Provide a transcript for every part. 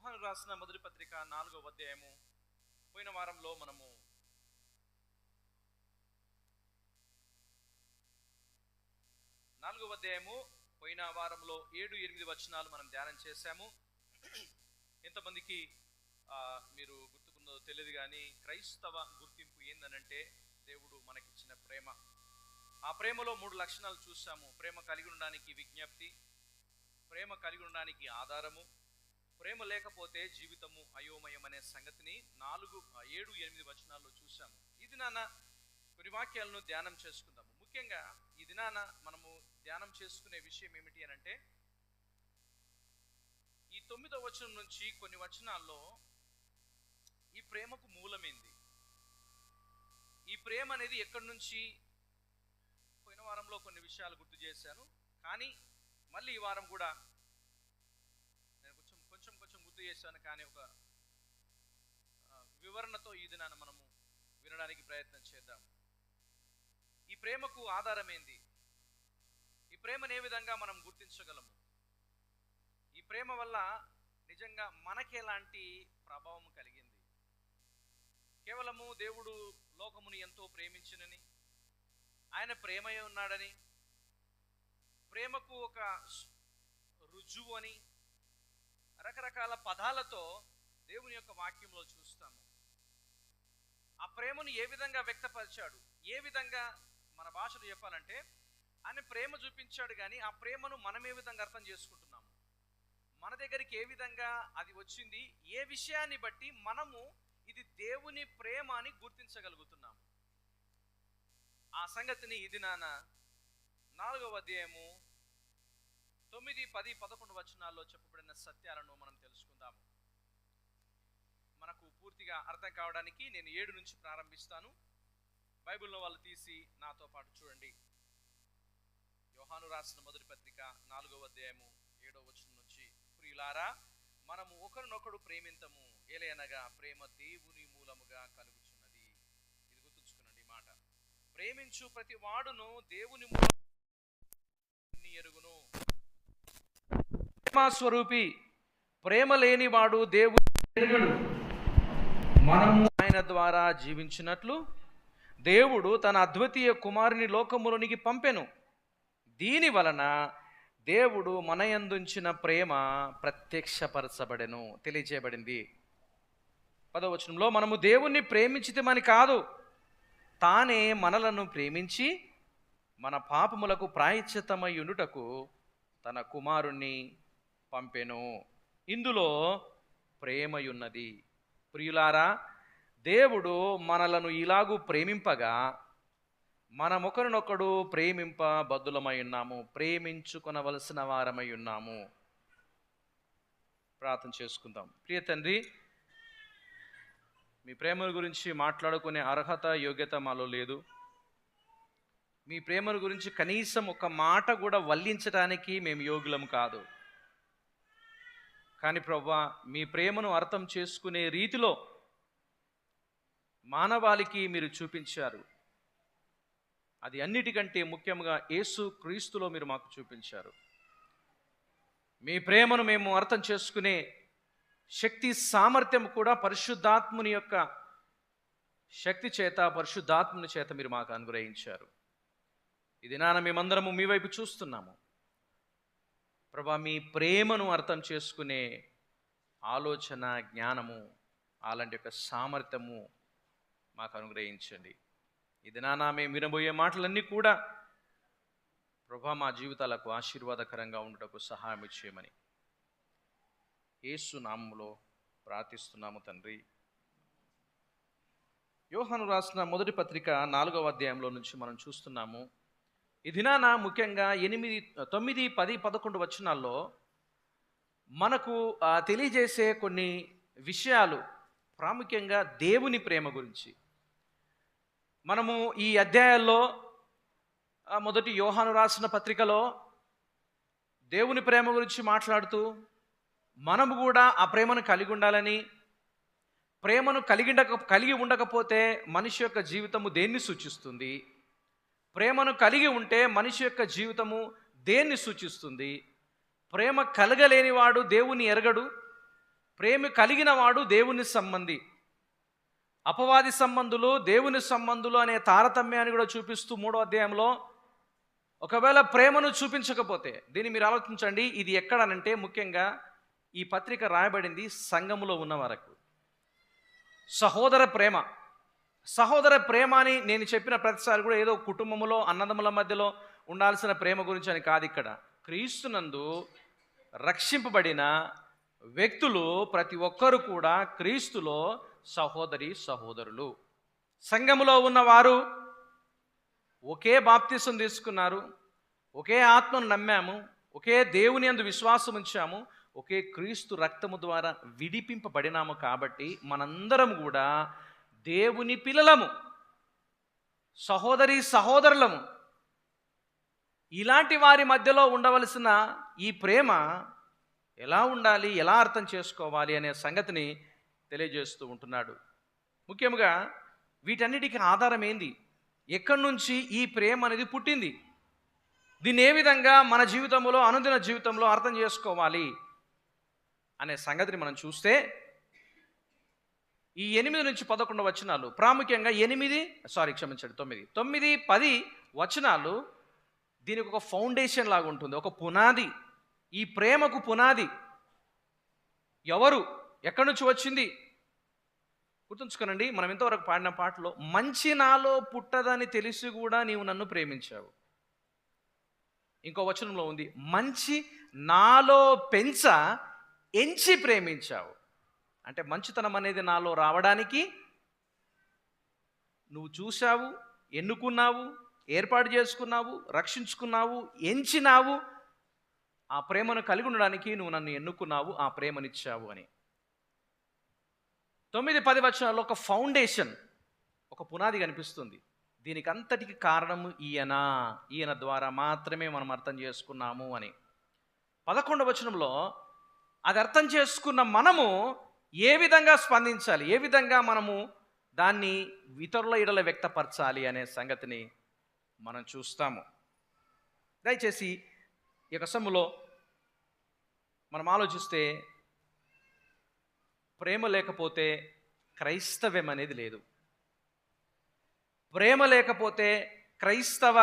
యోహాను రాసిన మొదటి పత్రిక 4వ అధ్యాయము. పోయిన వారంలో మనము 4వ అధ్యాయము పోయిన వారంలో 7-8 వచనాలు మనం ధ్యానం చేశాము. ఎంతమందికి మీరు గుర్తుకుందో తెలియదు, కానీ క్రైస్తవ గుర్తింపు ఏందనంటే దేవుడు మనకిచ్చిన ప్రేమ. ఆ ప్రేమలో 3 లక్షణాలు చూసాము. ప్రేమ కలిగి ఉండడానికి విజ్ఞప్తి, ప్రేమ కలిగి ఉండడానికి ఆధారము, ప్రేమ లేకపోతే జీవితము అయోమయం అనే సంగతిని 7-8 వచనాల్లో చూసాము. ఈ దినాన కొన్ని వాక్యాలను ధ్యానం చేసుకుందాము. ముఖ్యంగా ఈ దినాన మనము ధ్యానం చేసుకునే విషయం ఏమిటి అనంటే, ఈ 9వ వచనం నుంచి కొన్ని వచనాల్లో ఈ ప్రేమకు మూలమేంది, ఈ ప్రేమ అనేది ఎక్కడి నుంచి. పోయిన వారంలో కొన్ని విషయాలు గుర్తు చేశాను, కానీ మళ్ళీ ఈ వారం కూడా నేను కొంచెం గుర్తు చేశాను, కానీ ఒక వివరణతో ఈ దినాన మనము వినడానికి ప్రయత్నం చేద్దాం. ఈ ప్రేమకు ఆధారం ఏంది, ఈ ప్రేమను ఏ విధంగా మనం గుర్తించగలము, ఈ ప్రేమ వల్ల నిజంగా మనకెలాంటి ప్రభావం కలిగింది. కేవలము దేవుడు లోకముని ఎంతో ప్రేమించినని, ఆయన ప్రేమయే ఉన్నాడని, ప్రేమకు ఒక రుజువు అని రకరకాల పదాలతో దేవుని యొక్క వాక్యంలో చూస్తాము. ఆ ప్రేమను ఏ విధంగా వ్యక్తపరిచాడు, ఏ విధంగా మన భాషలో చెప్పాలంటే ఆయన ప్రేమ చూపించాడు, కానీ ఆ ప్రేమను మనం ఏ విధంగా అర్థం చేసుకుంటున్నాము, మన దగ్గరికి ఏ విధంగా అది వచ్చింది, ఏ విషయాన్ని బట్టి మనము ఇది దేవుని ప్రేమ అని గుర్తించగలుగుతున్నాము. ఆ సంగతిని ఇది నాన్న 4వ అధ్యాయము 9, 10, 11 వచనాల్లో చెప్పబడిన సత్యాలను మనం తెలుసుకుందాము. మనకు పూర్తిగా అర్థం కావడానికి నేను 7 నుంచి ప్రారంభిస్తాను. బైబిల్లో వాళ్ళు తీసి నాతో పాటు చూడండి. యోహాను రాసిన మొదటి పత్రిక 4వ అధ్యాయము 7వ వచనం నుంచి, ప్రియులారా, మనము ఒకరినొకడు ప్రేమింతము, ఏలయనగా ప్రేమ దేవుని మూలముగా కలుగుచున్నది. ఇది గుర్తుంచుకునండి మాట. ప్రేమించు ప్రతి వాడును దేవుని మూలముగా ఎరుగును. ప్రేమస్వరూపి, ప్రేమ లేనివాడు దేవుని ఎరుగడు. మనము ఆయన ద్వారా జీవించినట్లు దేవుడు తన అద్వితీయ కుమారుని లోకములోనికి పంపెను. దీని వలన దేవుడు మన యందుంచిన ప్రేమ ప్రత్యక్షపరచబడెను, తెలియజేయబడింది. 10వ వచనంలో, మనము దేవుణ్ణి ప్రేమించితమని కాదు, తానే మనలను ప్రేమించి మన పాపములకు ప్రాయశ్చిత్తమై ఉండుటకు తన కుమారుణ్ణి పంపెను. ఇందులో ప్రేమయున్నది. ప్రియులారా, దేవుడు మనలను ఇలాగూ ప్రేమింపగా మనమొకరినొకడు ప్రేమింప బద్దులమై ఉన్నాము, ప్రేమించుకొనవలసిన వారమై ఉన్నాము. ప్రార్థన చేసుకుందాం. ప్రియ తండ్రి, మీ ప్రేమ గురించి మాట్లాడుకునే అర్హత, యోగ్యత మాలో లేదు. మీ ప్రేమ గురించి కనీసం ఒక మాట కూడా వల్లించడానికి మేము యోగ్యులం కాదు. కానీ ప్రభువా, మీ ప్రేమను అర్థం చేసుకునే రీతిలో మానవాళికి మీరు చూపించారు. అది అన్నిటికంటే ముఖ్యంగా యేసు క్రీస్తులో మీరు మాకు చూపించారు. మీ ప్రేమను మేము అర్థం చేసుకునే శక్తి, సామర్థ్యం కూడా పరిశుద్ధాత్ముని యొక్క శక్తి చేత, పరిశుద్ధాత్ముని చేత మీరు మాకు అనుగ్రహించారు. ఇది నాన్న మేమందరము మీ వైపు చూస్తున్నాము. ప్రభా, మీ ప్రేమను అర్థం చేసుకునే ఆలోచన, జ్ఞానము, అలాంటి యొక్క సామర్థ్యము మాకు అనుగ్రహించండి. ఇది నాన్న మేము వినబోయే మాటలన్నీ కూడా ప్రభా మా జీవితాలకు ఆశీర్వాదకరంగా ఉండటకు సహాయం చేయమని యేసు నామములో ప్రార్థిస్తున్నాము తండ్రి. యోహాను రాసిన మొదటి పత్రిక 4వ అధ్యాయంలో నుంచి మనం చూస్తున్నాము. ఈ దినాన ముఖ్యంగా 8, 9, 10, 11 వచనాల్లో మనకు తెలియజేసే కొన్ని విషయాలు, ప్రాముఖ్యంగా దేవుని ప్రేమ గురించి. మనము ఈ అధ్యాయాల్లో మొదటి యోహాను రాసిన పత్రికలో దేవుని ప్రేమ గురించి మాట్లాడుతూ, మనము కూడా ఆ ప్రేమను కలిగి ఉండాలని, ప్రేమను కలిగి ఉండకపోతే మనిషి యొక్క జీవితము దేన్ని సూచిస్తుంది, ప్రేమను కలిగి ఉంటే మనిషి యొక్క జీవితము దేన్ని సూచిస్తుంది, ప్రేమ కలగలేనివాడు దేవుని ఎరగడు, ప్రేమ కలిగిన వాడు దేవుని సంబంధి. అపవాది సంబంధులు దేవుని సంబంధులు అనే తారతమ్యాన్ని కూడా చూపిస్తూ 3వ అధ్యాయంలో ఒకవేళ ప్రేమను చూపించకపోతే, దీన్ని మీరు ఆలోచించండి, ఇది ఎక్కడనంటే ముఖ్యంగా ఈ పత్రిక రాయబడింది సంఘములో ఉన్న వరకు. సహోదర ప్రేమ, సహోదర ప్రేమ అని నేను చెప్పిన ప్రతిసారి కూడా ఏదో కుటుంబంలో అన్నదమ్ముల మధ్యలో ఉండాల్సిన ప్రేమ గురించి అని కాదు. ఇక్కడ క్రీస్తునందు రక్షింపబడిన వ్యక్తులు ప్రతి ఒక్కరు కూడా క్రీస్తులో సహోదరి సహోదరులు. సంఘములో ఉన్నవారు ఒకే బాప్తిసం తీసుకున్నారు, ఒకే ఆత్మను నమ్మాము, ఒకే దేవుని యందు విశ్వాసం ఉంచాము, ఒకే క్రీస్తు రక్తము ద్వారా విడిపింపబడినాము. కాబట్టి మనందరం కూడా దేవుని పిల్లలము, సహోదరి సహోదరులము. ఇలాంటి వారి మధ్యలో ఉండవలసిన ఈ ప్రేమ ఎలా ఉండాలి, ఎలా అర్థం చేసుకోవాలి అనే సంగతిని తెలియజేస్తూ ఉంటున్నాడు. ముఖ్యంగా వీటన్నిటికీ ఆధారం ఏంది? ఎక్కడి నుంచి ఈ ప్రేమ అనేది పుట్టింది? దీన్ని ఏ విధంగా మన జీవితంలో, అనుదిన జీవితంలో అర్థం చేసుకోవాలి అనే సంగతిని మనం చూస్తే ఈ 8 నుంచి 11 వచనాలు, ప్రాముఖ్యంగా 9, 10 వచనాలు దీనికి ఒక ఫౌండేషన్ లాగా ఉంటుంది, ఒక పునాది. ఈ ప్రేమకు పునాది ఎవరు, ఎక్కడి నుంచి వచ్చింది? గుర్తుంచుకోనండి, మనం ఇంతవరకు పాడిన పాటలో మంచి నాలో పుట్టదని తెలిసి కూడా నీవు నన్ను ప్రేమించావు. ఇంకో వచనంలో ఉంది, మంచి నాలో పెంచ ఎంచి ప్రేమించావు. అంటే మంచితనం అనేది నాలో రావడానికి నువ్వు చూశావు, ఎన్నుకున్నావు, ఏర్పాటు చేసుకున్నావు, రక్షించుకున్నావు, ఎంచినావు. ఆ ప్రేమను కలిగి ఉండడానికి నువ్వు నన్ను ఎన్నుకున్నావు, ఆ ప్రేమనిచ్చావు అని. 9, 10 వచనాల్లో ఒక ఫౌండేషన్, ఒక పునాది కనిపిస్తుంది. దీనికి అంతటికి కారణము ఈయన ద్వారా మాత్రమే మనం అర్థం చేసుకున్నాము అని. 11వ వచనంలో అది అర్థం చేసుకున్న మనము ఏ విధంగా స్పందించాలి, ఏ విధంగా మనము దాన్ని ఇతరుల ఎడల వ్యక్తపరచాలి అనే సంగతిని మనం చూస్తాము. దయచేసి ఈ యొక్క సమయంలో మనం ఆలోచిస్తే, ప్రేమ లేకపోతే క్రైస్తవ్యం అనేది లేదు. ప్రేమ లేకపోతే క్రైస్తవ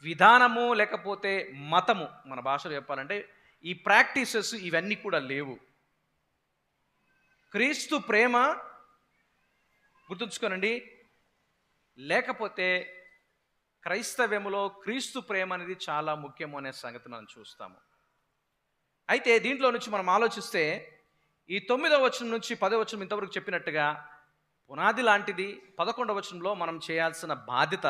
విధానము, లేకపోతే మతము, మన భాషలో చెప్పాలంటే ఈ ప్రాక్టీసెస్ ఇవన్నీ కూడా లేవు. క్రీస్తు ప్రేమ, గుర్తుంచుకోనండి, లేకపోతే క్రైస్తవ్యములో క్రీస్తు ప్రేమ అనేది చాలా ముఖ్యము అనే సంగతి మనం చూస్తాము. అయితే దీంట్లో నుంచి మనం ఆలోచిస్తే ఈ 9వ వచనం నుంచి 10వ వచనం ఇంతవరకు చెప్పినట్టుగా పునాది లాంటిది. 11వ వచనంలో మనం చేయాల్సిన బాధ్యత.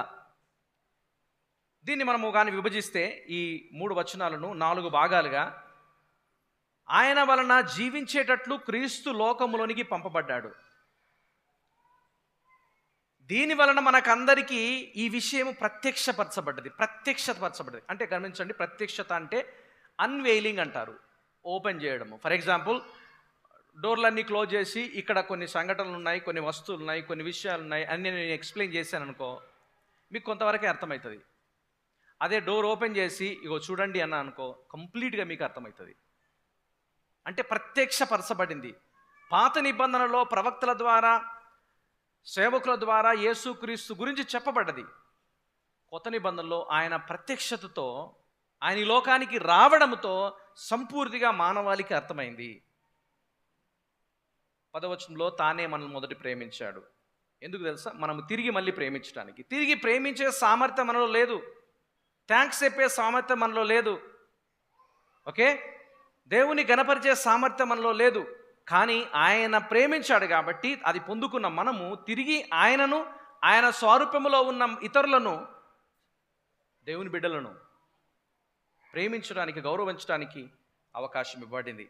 దీన్ని మనము కానీ విభజిస్తే ఈ 3 వచనాలను 4 భాగాలుగా, ఆయన వలన జీవించేటట్లు క్రీస్తు లోకములోనికి పంపబడ్డాడు. దీని వలన మనకందరికీ ఈ విషయం ప్రత్యక్షపరచబడ్డది. అంటే గమనించండి, ప్రత్యక్షత అంటే అన్వెయిలింగ్ అంటారు, ఓపెన్ చేయడము. ఫర్ ఎగ్జాంపుల్, డోర్లన్నీ క్లోజ్ చేసి ఇక్కడ కొన్ని సంఘటనలు ఉన్నాయి, కొన్ని వస్తువులు ఉన్నాయి, కొన్ని విషయాలు ఉన్నాయి అన్నీ నేను ఎక్స్ప్లెయిన్ చేశాను అనుకో, మీకు కొంతవరకే అర్థమవుతుంది. అదే డోర్ ఓపెన్ చేసి ఇగో చూడండి అన్న అనుకో, కంప్లీట్గా మీకు అర్థమవుతుంది. అంటే ప్రత్యక్షపరచబడింది. పాత నిబంధనలో ప్రవక్తల ద్వారా, సేవకుల ద్వారా యేసుక్రీస్తు గురించి చెప్పబడ్డది. కొత్త నిబంధనలో ఆయన ప్రత్యక్షతతో, ఆయన ఈ లోకానికి రావడంతో సంపూర్తిగా మానవాళికి అర్థమైంది. 10వ వచనంలో తానే మనల్ని మొదటి ప్రేమించాడు. ఎందుకు తెలుసా? మనము తిరిగి మళ్ళీ ప్రేమించడానికి. తిరిగి ప్రేమించే సామర్థ్యం మనలో లేదు, థ్యాంక్స్ చెప్పే సామర్థ్యం మనలో లేదు, ఓకే, దేవుని గణపరిచే సామర్థ్యం మనలో లేదు. కానీ ఆయన ప్రేమించాడు కాబట్టి అది పొందుకున్న మనము తిరిగి ఆయనను, ఆయన స్వరూపములో ఉన్న ఇతరులను, దేవుని బిడ్డలను ప్రేమించడానికి, గౌరవించడానికి అవకాశం ఇవ్వబడింది.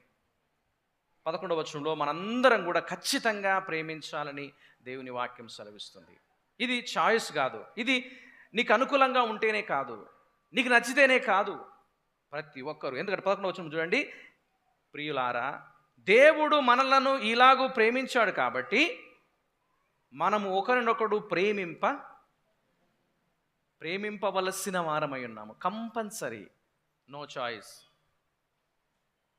11వ వచనంలో మనందరం కూడా ఖచ్చితంగా ప్రేమించాలని దేవుని వాక్యం సెలవిస్తుంది. ఇది చాయిస్ కాదు, ఇది నీకు అనుకూలంగా ఉంటేనే కాదు, నీకు నచ్చితేనే కాదు, ప్రతి ఒక్కరు. ఎందుకంటే 11వ వచనం చూడండి, ప్రియులారా, దేవుడు మనలను ఇలాగూ ప్రేమించాడు కాబట్టి మనము ఒకరినొకడు ప్రేమింపవలసిన వారమై ఉన్నాము. Compulsory, no choice.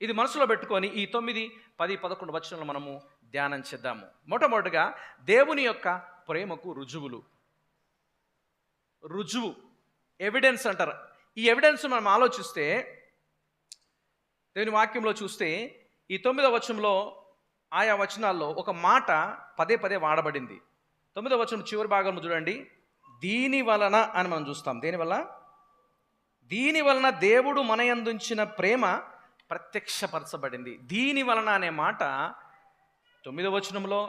ఇది మనసులో పెట్టుకొని ఈ 9, 10, 11 వచనాలు మనము ధ్యానం చేద్దాము. మొట్టమొదటిగా దేవుని యొక్క ప్రేమకు రుజువు ఎవిడెన్స్ అంటారు. ఈ ఎవిడెన్స్ మనం ఆలోచిస్తే దేవుని వాక్యంలో చూస్తే ఈ 9వ వచనంలో ఆయా వచనాల్లో ఒక మాట పదే పదే వాడబడింది. 9వ వచనం చివరి భాగం చూడండి. దీని వలన అని మనం చూస్తాం. దీని వలన దేవుడు మన యందుంచిన ప్రేమ ప్రత్యక్షపరచబడింది. దీని వలన అనే మాట 9వ వచనంలో,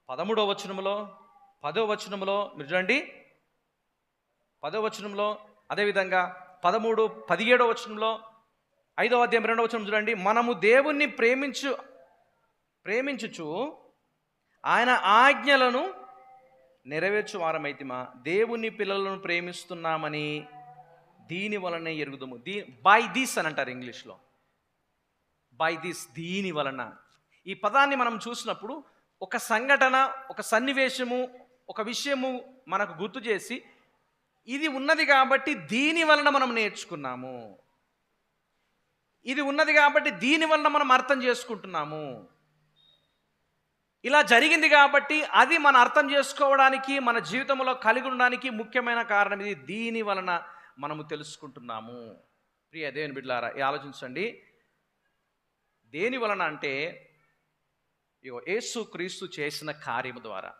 13వ వచనంలో, 10వ వచనంలో మీరు చూడండి. 10వ వచనంలో, అదేవిధంగా 13, 17వ వచనంలో, 5వ అధ్యాయం 2వ వచనం చూడండి. మనము దేవుణ్ణి ప్రేమించుచు ఆయన ఆజ్ఞలను నెరవేర్చు వారమైతిమా, దేవుని పిల్లలను ప్రేమిస్తున్నామని దీని వలనే ఎరుగుదము. బై దిస్ అని అంటారు ఇంగ్లీష్లో. బై దిస్, దీని వలన. ఈ పదాన్ని మనం చూసినప్పుడు ఒక సంఘటన, ఒక సన్నివేశము, ఒక విషయము మనకు గుర్తు చేసి ఇది ఉన్నది కాబట్టి దీని వలన మనం నేర్చుకున్నాము, ఇది ఉన్నది కాబట్టి దీని వలన మనం అర్థం చేసుకుంటున్నాము, ఇలా జరిగింది కాబట్టి అది మన అర్థం చేసుకోవడానికి, మన జీవితంలో కలిగి ఉండడానికి ముఖ్యమైన కారణం ఇది. దీని వలన మనము తెలుసుకుంటున్నాము. ప్రియ దేవుని బిడ్డలారా, ఆలోచించండి. దేని వలన అంటే యేసు క్రీస్తు చేసిన కార్యము ద్వారా,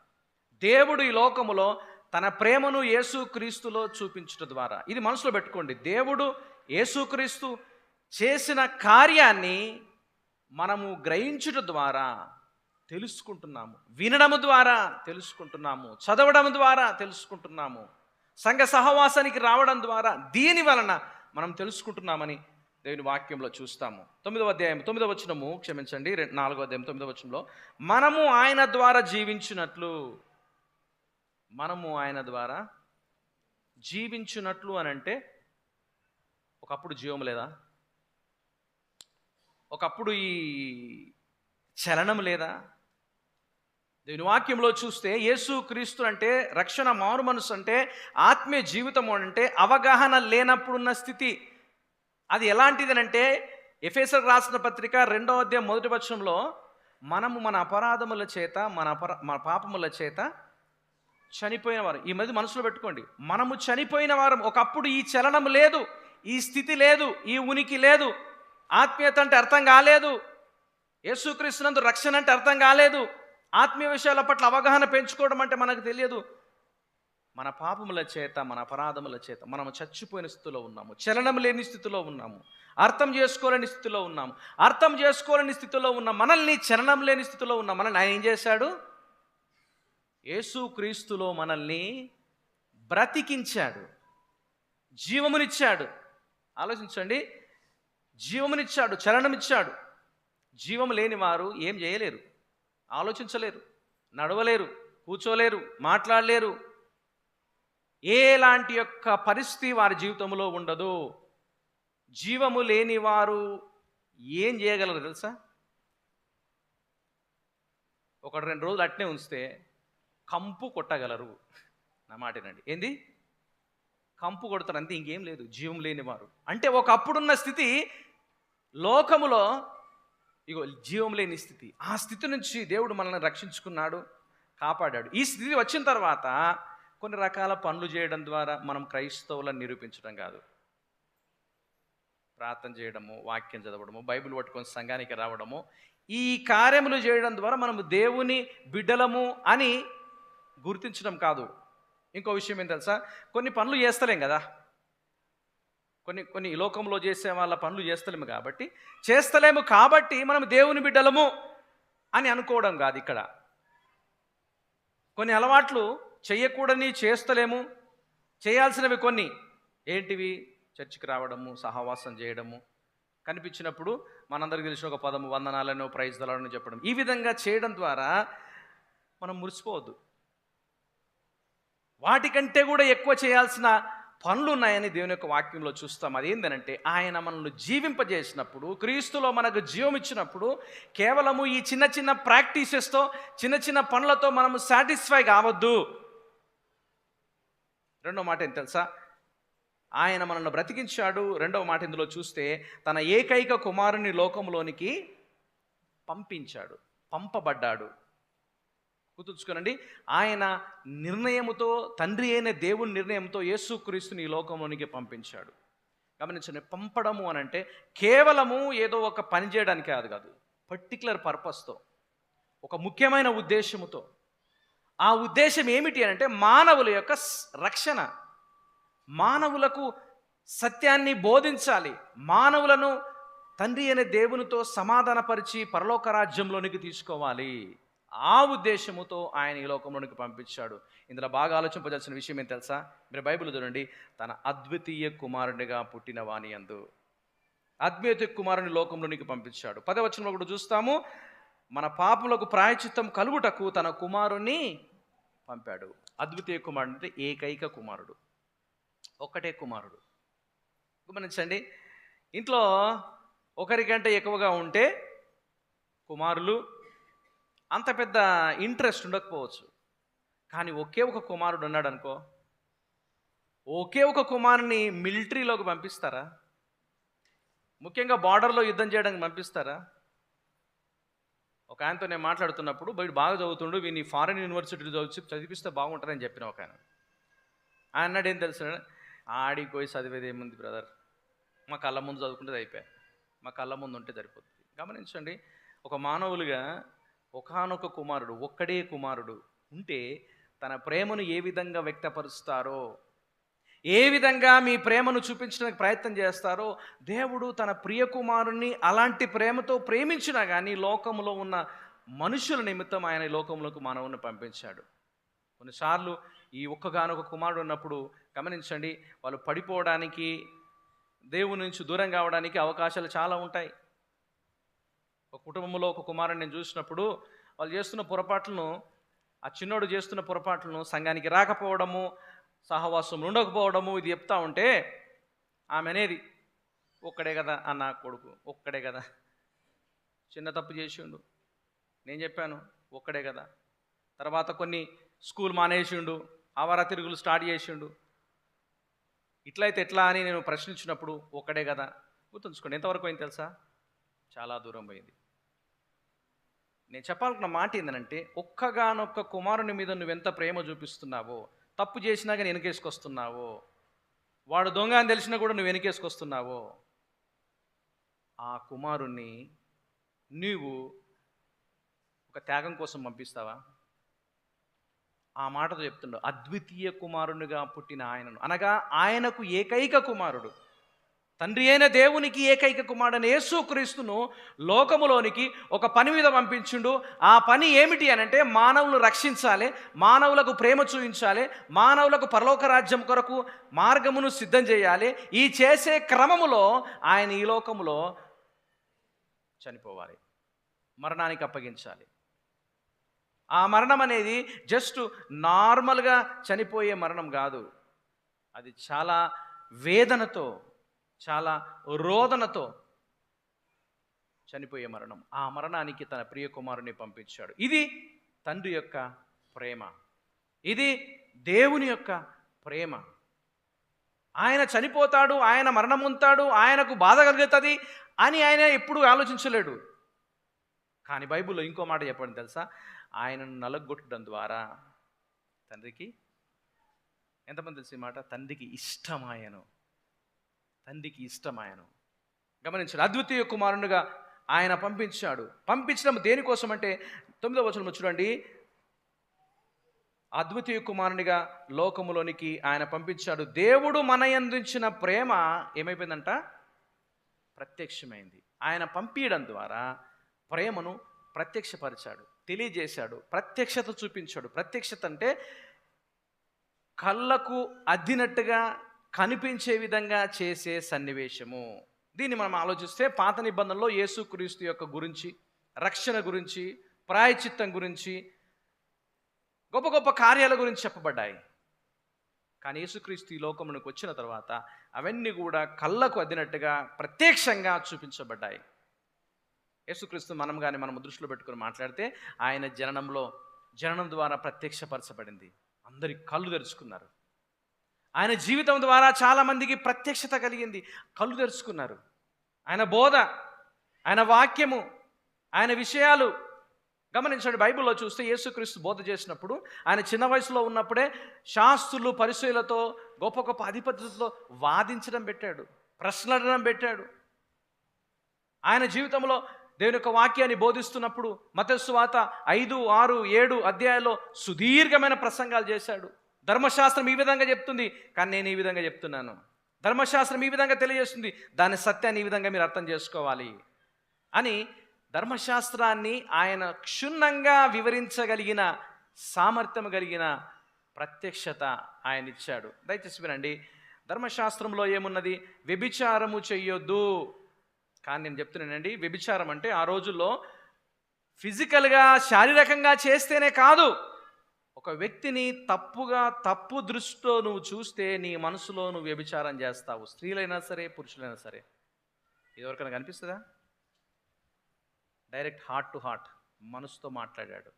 దేవుడు ఈ లోకములో తన ప్రేమను యేసు క్రీస్తులో చూపించడం ద్వారా. ఇది మనసులో పెట్టుకోండి. దేవుడు యేసుక్రీస్తు చేసిన కార్యాన్ని మనము గ్రహించుట ద్వారా తెలుసుకుంటున్నాము, వినడము ద్వారా తెలుసుకుంటున్నాము, చదవడం ద్వారా తెలుసుకుంటున్నాము, సంఘ సహవాసానికి రావడం ద్వారా దీని వలన మనం తెలుసుకుంటున్నామని దేవుని వాక్యంలో చూస్తాము. 9వ అధ్యాయం 9వ వచనము, క్షమించండి, 4వ అధ్యాయం 9వ వచనంలో, మనము ఆయన ద్వారా జీవించున్నట్లు అని అంటే ఒకప్పుడు జీవం లేదా? ఒకప్పుడు ఈ చలనం లేదా? దేవుని వాక్యంలో చూస్తే యేసు క్రీస్తు అంటే రక్షణ, మారు మనసు అంటే, ఆత్మీయ జీవితం అంటే అవగాహన లేనప్పుడున్న స్థితి. అది ఎలాంటిది అంటే ఎఫెసీయులకు రాసిన పత్రిక 2వ అధ్యాయం 1వ వచనంలో, మనము మన అపరాధముల చేత, మన పాపముల చేత చనిపోయిన వారు. ఈ మధ్య మనసులో పెట్టుకోండి, మనము చనిపోయిన వారం. ఒకప్పుడు ఈ చలనం లేదు, ఈ స్థితి లేదు, ఈ ఉనికి లేదు, ఆత్మీయత అంటే అర్థం కాలేదు, యేసుక్రీస్తునందు రక్షణ అంటే అర్థం కాలేదు, ఆత్మీయ విషయాల పట్ల అవగాహన పెంచుకోవడం అంటే మనకు తెలియదు. మన పాపముల చేత, మన అపరాధముల చేత మనము చచ్చిపోయిన స్థితిలో ఉన్నాము, చలనం లేని స్థితిలో ఉన్నాము, అర్థం చేసుకోలేని స్థితిలో ఉన్నాము. అర్థం చేసుకోలేని స్థితిలో ఉన్న మనల్ని, చలనం లేని స్థితిలో ఉన్న మనల్ని ఆయన ఏం చేశాడు? యేసుక్రీస్తులో మనల్ని బ్రతికించాడు, జీవమునిచ్చాడు. ఆలోచించండి, జీవమునిచ్చాడు, చలనమిచ్చాడు. జీవము లేని వారు ఏం చేయలేరు, ఆలోచించలేరు, నడవలేరు, కూర్చోలేరు, మాట్లాడలేరు. ఎలాంటి యొక్క పరిస్థితి వారి జీవితంలో ఉండదు. జీవము లేని వారు ఏం చేయగలరు తెలుసా? 1-2 రోజులు అట్నే ఉంచితే కంపు కొట్టగలరు. నా మాటేనండి. ఏంది? కంపు కొడతారు అంతే, ఇంకేం లేదు. జీవం లేని వారు అంటే ఒకప్పుడున్న స్థితి లోకములో, ఇగో జీవం లేని స్థితి. ఆ స్థితి నుంచి దేవుడు మనల్ని రక్షించుకున్నాడు, కాపాడాడు. ఈ స్థితి వచ్చిన తర్వాత కొన్ని రకాల పనులు చేయడం ద్వారా మనం క్రైస్తవులను నిరూపించడం కాదు, ప్రార్థన చేయడము, వాక్యం చదవడము, బైబిల్ పట్టుకొని సంఘానికి రావడము, ఈ కార్యములు చేయడం ద్వారా మనము దేవుని బిడ్డలము అని గుర్తించడం కాదు. ఇంకో విషయం ఏం తెలుసా? కొన్ని పనులు చేస్తలేం కదా, కొన్ని లోకంలో చేసే వాళ్ళ పనులు చేస్తలేము కాబట్టి మనం దేవుని బిడ్డలము అని అనుకోవడం కాదు. ఇక్కడ కొన్ని అలవాట్లు చేయకూడని చేస్తలేము, చేయాల్సినవి కొన్ని. ఏంటివి? చర్చికి రావడము, సహవాసం చేయడము, కనిపించినప్పుడు మనందరికీ తెలిసిన ఒక పదము వందనాలను, ప్రైజ్ దళాలను చెప్పడం. ఈ విధంగా చేయడం ద్వారా మనం మురిసిపోవద్దు. వాటికంటే కూడా ఎక్కువ చేయాల్సిన పనులు ఉన్నాయని దేవుని యొక్క వాక్యంలో చూస్తాం. అదేంటంటే ఆయన మనల్ని జీవింపజేసినప్పుడు, క్రీస్తులో మనకు జీవం ఇచ్చినప్పుడు కేవలము ఈ చిన్న చిన్న ప్రాక్టీసెస్తో, చిన్న చిన్న పనులతో మనము సాటిస్ఫై కావద్దు. రెండో మాట ఏం తెలుసా? ఆయన మనల్ని బ్రతికించాడు. రెండవ మాట ఇందులో చూస్తే తన ఏకైక కుమారుని లోకంలోనికి పంపించాడు, పంపబడ్డాడు. గుర్తుంచుకోనండి, ఆయన నిర్ణయముతో, తండ్రి అయిన దేవుని నిర్ణయంతో యేసుక్రీస్తుని ఈ లోకంలోనికి పంపించాడు. గమనించండి, పంపడము అని అంటే కేవలము ఏదో ఒక పని చేయడానికి కాదు, పర్టికులర్ పర్పస్తో, ఒక ముఖ్యమైన ఉద్దేశముతో. ఆ ఉద్దేశం ఏమిటి అని అంటే మానవుల యొక్క రక్షణ, మానవులకు సత్యాన్ని బోధించాలి, మానవులను తండ్రి అనే దేవునితో సమాధానపరిచి పరలోక రాజ్యంలోనికి తీసుకోవాలి. ఆ ఉద్దేశముతో ఆయన ఈ లోకంలోనికి పంపించాడు. ఇందులో బాగా ఆలోచింపజాల్సిన విషయం ఏం తెలుసా? మీరు బైబిల్ చూడండి. తన అద్వితీయ కుమారునిగా పుట్టిన వాని యందు, అద్వితీయ కుమారుని లోకంలోనికి పంపించాడు. 10వ వచనంలో కూడా చూస్తాము, మన పాపములకు ప్రాయశ్చిత్తం కలుగుటకు తన కుమారుని పంపాడు. అద్వితీయ కుమారుడు అంటే ఏకైక కుమారుడు, ఒక్కటే కుమారుడు. గమనించండి, ఇంట్లో ఒకరికంటే ఎక్కువగా ఉంటే కుమారులు అంత పెద్ద ఇంట్రెస్ట్ ఉండకపోవచ్చు. కానీ ఒకే ఒక కుమారుడు ఉన్నాడు అనుకో, ఒకే ఒక కుమారుని మిలిటరీలోకి పంపిస్తారా? ముఖ్యంగా బార్డర్లో యుద్ధం చేయడానికి పంపిస్తారా? ఒక ఆయనతో నేను మాట్లాడుతున్నప్పుడు, బయట బాగా చదువుతుండు, వీని ఫారిన్ యూనివర్సిటీలో చదివిస్తే బాగుంటుందని చెప్పిన ఒక ఆయన అన్నాడు, ఏం తెలుసు, ఆడికి పోయి చదివేది ఏముంది బ్రదర్, మా కళ్ళ ముందు చదువుకుంటే అయిపోయా, మా కళ్ళ ముందు ఉంటే సరిపోతుంది. గమనించండి, ఒక మానవులుగా ఒకానొక కుమారుడు, ఒక్కడే కుమారుడు ఉంటే తన ప్రేమను ఏ విధంగా వ్యక్తపరుస్తారో, ఏ విధంగా మీ ప్రేమను చూపించడానికి ప్రయత్నం చేస్తారో, దేవుడు తన ప్రియ కుమారుణ్ణి అలాంటి ప్రేమతో ప్రేమించినా కానీ లోకంలో ఉన్న మనుషుల నిమిత్తం ఆయన ఈ లోకంలోకి మానవుని పంపించాడు. కొన్నిసార్లు ఈ ఒక్కగానొక కుమారుడు ఉన్నప్పుడు గమనించండి, వాళ్ళు పడిపోవడానికి, దేవుని నుంచి దూరం కావడానికి అవకాశాలు చాలా ఉంటాయి. ఒక కుటుంబంలో ఒక కుమారుని నేను చూసినప్పుడు వాళ్ళు చేస్తున్న పొరపాట్లను, ఆ చిన్నోడు చేస్తున్న పొరపాట్లను, సంఘానికి రాకపోవడము, సహవాసం ఉండకపోవడము, ఇది చెప్తా ఉంటే ఆమె అనేది, ఒక్కడే కదా అన్న కొడుకు, ఒక్కడే కదా, చిన్న తప్పు చేసిండు, నేను చెప్పాను ఒక్కడే కదా, తర్వాత కొన్ని స్కూల్ మానేసిండు, ఆవారా తిరుగులు స్టార్ట్ చేసిండు, ఇట్లయితే ఎట్లా అని నేను ప్రశ్నించినప్పుడు ఒక్కడే కదా. గుర్తుంచుకోండి, ఎంతవరకు అయింది తెలుసా? చాలా దూరం పోయింది. నేను చెప్పాలనుకున్న మాట ఏంటంటే, ఒక్కగానొక్క కుమారుని మీద నువ్వెంత ప్రేమ చూపిస్తున్నావో, తప్పు చేసినా కానీ వెనకేసుకొస్తున్నావో, వాడు దొంగ అని తెలిసినా కూడా నువ్వు వెనకేసుకొస్తున్నావో, ఆ కుమారుణ్ణి నీవు ఒక త్యాగం కోసం పంపిస్తావా? ఆ మాటతో చెప్తుండవు, అద్వితీయ కుమారునిగా పుట్టిన ఆయనను, అనగా ఆయనకు ఏకైక కుమారుడు, తండ్రి అయిన దేవునికి ఏకైక కుమారుడైన యేసుక్రీస్తును లోకములోనికి ఒక పని మీద పంపించిండు. ఆ పని ఏమిటి అనంటే మానవులను రక్షించాలి, మానవులకు ప్రేమ చూపించాలి, మానవులకు పరలోక రాజ్యం కొరకు మార్గమును సిద్ధం చేయాలి. ఈ చేసే క్రమములో ఆయన ఈ లోకములో చనిపోవాలి, మరణానికి అప్పగించాలి. ఆ మరణం అనేది జస్ట్ నార్మల్గా చనిపోయే మరణం కాదు, అది చాలా వేదనతో, చాలా రోదనతో చనిపోయే మరణం. ఆ మరణానికి తన ప్రియ కుమారుని పంపించాడు. ఇది తండ్రి యొక్క ప్రేమ, ఇది దేవుని యొక్క ప్రేమ. ఆయన చనిపోతాడు, ఆయన మరణం పొందుతాడు, ఆయనకు బాధ కలుగుతుంది అని ఆయన ఎప్పుడూ ఆలోచించలేడు. కానీ బైబిల్లో ఇంకో మాట చెప్పండి తెలుసా? ఆయనను నలగొట్టడం ద్వారా తండ్రికి, ఎంతమంది తెలిసి మాట, తండ్రికి ఇష్టమాయను, తండ్రికి ఇష్టమాయను. గమనించాడు, అద్వితీయ కుమారునిగా ఆయన పంపించాడు. పంపించడం దేనికోసం అంటే 9వ వచనం చూడండి, అద్వితీయ కుమారునిగా లోకములోనికి ఆయన పంపించాడు. దేవుడు మన యందుంచిన ప్రేమ ఏమైపోయిందంట? ప్రత్యక్షమైంది. ఆయన పంపించడం ద్వారా ప్రేమను ప్రత్యక్షపరిచాడు, తెలియజేశాడు, ప్రత్యక్షత చూపించాడు. ప్రత్యక్షత అంటే కళ్ళకు అద్దినట్టుగా కనిపించే విధంగా చేసే సన్నివేశము. దీన్ని మనం ఆలోచిస్తే పాత నిబంధనలో యేసుక్రీస్తు యొక్క గురించి, రక్షణ గురించి, ప్రాయశ్చిత్తం గురించి, గొప్ప గొప్ప కార్యాల గురించి చెప్పబడ్డాయి. కానీ యేసుక్రీస్తు ఈ లోకమునకు వచ్చిన తర్వాత అవన్నీ కూడా కళ్ళకు అద్దినట్టుగా ప్రత్యక్షంగా చూపించబడ్డాయి. యేసుక్రీస్తు మనం కానీ మనం దృష్టిలో పెట్టుకుని మాట్లాడితే ఆయన జననం ద్వారా ప్రత్యక్షపరచబడింది. అందరి కళ్ళు తెరుచుకున్నారు. ఆయన జీవితం ద్వారా చాలామందికి ప్రత్యక్షత కలిగింది, కళ్ళు తెరుచుకున్నారు. ఆయన బోధ, ఆయన వాక్యము, ఆయన విషయాలు గమనించండి. బైబిల్లో చూస్తే యేసుక్రీస్తు బోధ చేసినప్పుడు ఆయన చిన్న వయసులో ఉన్నప్పుడే శాస్త్రులు పరిసయ్యులతో గొప్ప గొప్ప అధిపతులతో వాదించడం పెట్టాడు, ప్రశ్నలను పెట్టాడు. ఆయన జీవితంలో దేవుని యొక్క వాక్యాన్ని బోధిస్తున్నప్పుడు మత్తయి సువార్త 5, 6, 7 అధ్యాయాల్లో సుదీర్ఘమైన ప్రసంగాలు చేశాడు. ధర్మశాస్త్రం ఈ విధంగా చెప్తుంది, కానీ నేను ఈ విధంగా చెప్తున్నాను. ధర్మశాస్త్రం ఈ విధంగా తెలియజేస్తుంది, దాని సత్యాన్ని ఈ విధంగా మీరు అర్థం చేసుకోవాలి అని ధర్మశాస్త్రాన్ని ఆయన క్షుణ్ణంగా వివరించగలిగిన సామర్థ్యం కలిగిన ప్రత్యక్షత ఆయన ఇచ్చాడు. దయచేసి వినండి. ధర్మశాస్త్రంలో ఏమున్నది? వ్యభిచారము చెయ్యొద్దు. కానీ నేను చెప్తున్నానండి, వ్యభిచారం అంటే ఆ రోజుల్లో ఫిజికల్గా శారీరకంగా చేస్తేనే కాదు, ఒక వ్యక్తిని తప్పు దృష్టితో నువ్వు చూస్తే నీ మనసులో నువ్వు వ్యభిచారం చేస్తావు. స్త్రీలైనా సరే, పురుషులైనా సరే. ఇది ఎవరికైనా కనిపిస్తుందా? డైరెక్ట్ హార్ట్ టు హార్ట్ మనసుతో మాట్లాడాడు.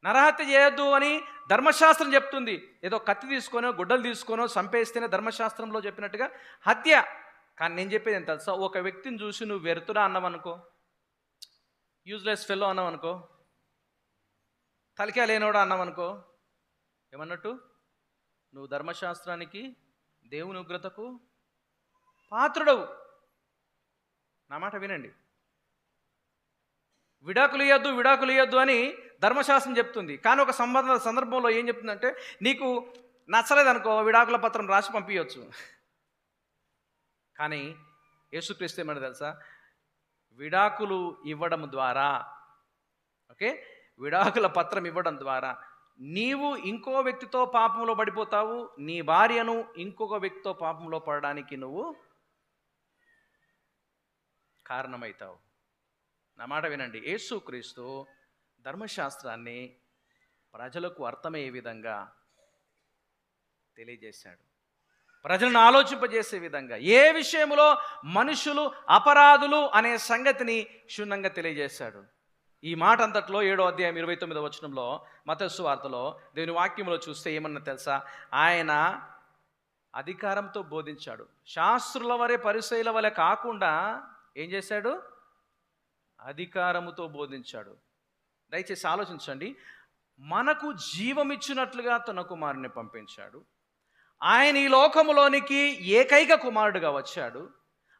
నరహత్య చేయొద్దు అని ధర్మశాస్త్రం చెప్తుంది. ఏదో కత్తి తీసుకొనో గుడ్డలు తీసుకొనో చంపేస్తేనే ధర్మశాస్త్రంలో చెప్పినట్టుగా హత్య. కానీ నేను చెప్పేది ఎంత తెలుసా? ఒక వ్యక్తిని చూసి నువ్వు వెరుతురా అన్నావనుకో, యూజ్లెస్ ఫెల్లో అన్నావనుకో, తలకాయ లేనోడా అన్నావనుకో, ఏమన్నట్టు? నువ్వు ధర్మశాస్త్రానికి, దేవుని ఉగ్రతకు పాత్రుడవు. నా మాట వినండి. విడాకులు ఇయ్యొద్దు అని ధర్మశాస్త్రం చెప్తుంది. కానీ ఒక సందర్భంలో ఏం చెప్తుందంటే, నీకు నచ్చలేదనుకో విడాకుల పత్రం రాసి పంపించవచ్చు. కానీ యేసుక్రీస్తు ఏమన్నా తెలుసా? విడాకులు ఇవ్వడం ద్వారా, విడాకుల పత్రం ఇవ్వడం ద్వారా నీవు ఇంకో వ్యక్తితో పాపంలో పడిపోతావు, నీ భార్యను ఇంకొక వ్యక్తితో పాపంలో పడడానికి నువ్వు కారణమవుతావు. నా మాట వినండి. యేసుక్రీస్తు ధర్మశాస్త్రాన్ని ప్రజలకు అర్థమయ్యే విధంగా తెలియజేశాడు. ప్రజలను ఆలోచింపజేసే విధంగా, ఏ విషయంలో మనుషులు అపరాధులు అనే సంగతిని క్షుణ్ణంగా తెలియజేశాడు. ఈ మాట అంతట్లో 7వ అధ్యాయం 29వ వచనంలో మత్తయి సువార్తలో దేవుని వాక్యంలో చూస్తే ఏమన్నా తెలుసా? ఆయన అధికారంతో బోధించాడు. శాస్త్రుల వలె పరిసయ్యుల వలె కాకుండా ఏం చేశాడు? అధికారముతో బోధించాడు. దయచేసి ఆలోచించండి. మనకు జీవమిచ్చినట్లుగా తన కుమారుని పంపించాడు. ఆయన ఈ లోకములోనికి ఏకైక కుమారుడుగా వచ్చాడు.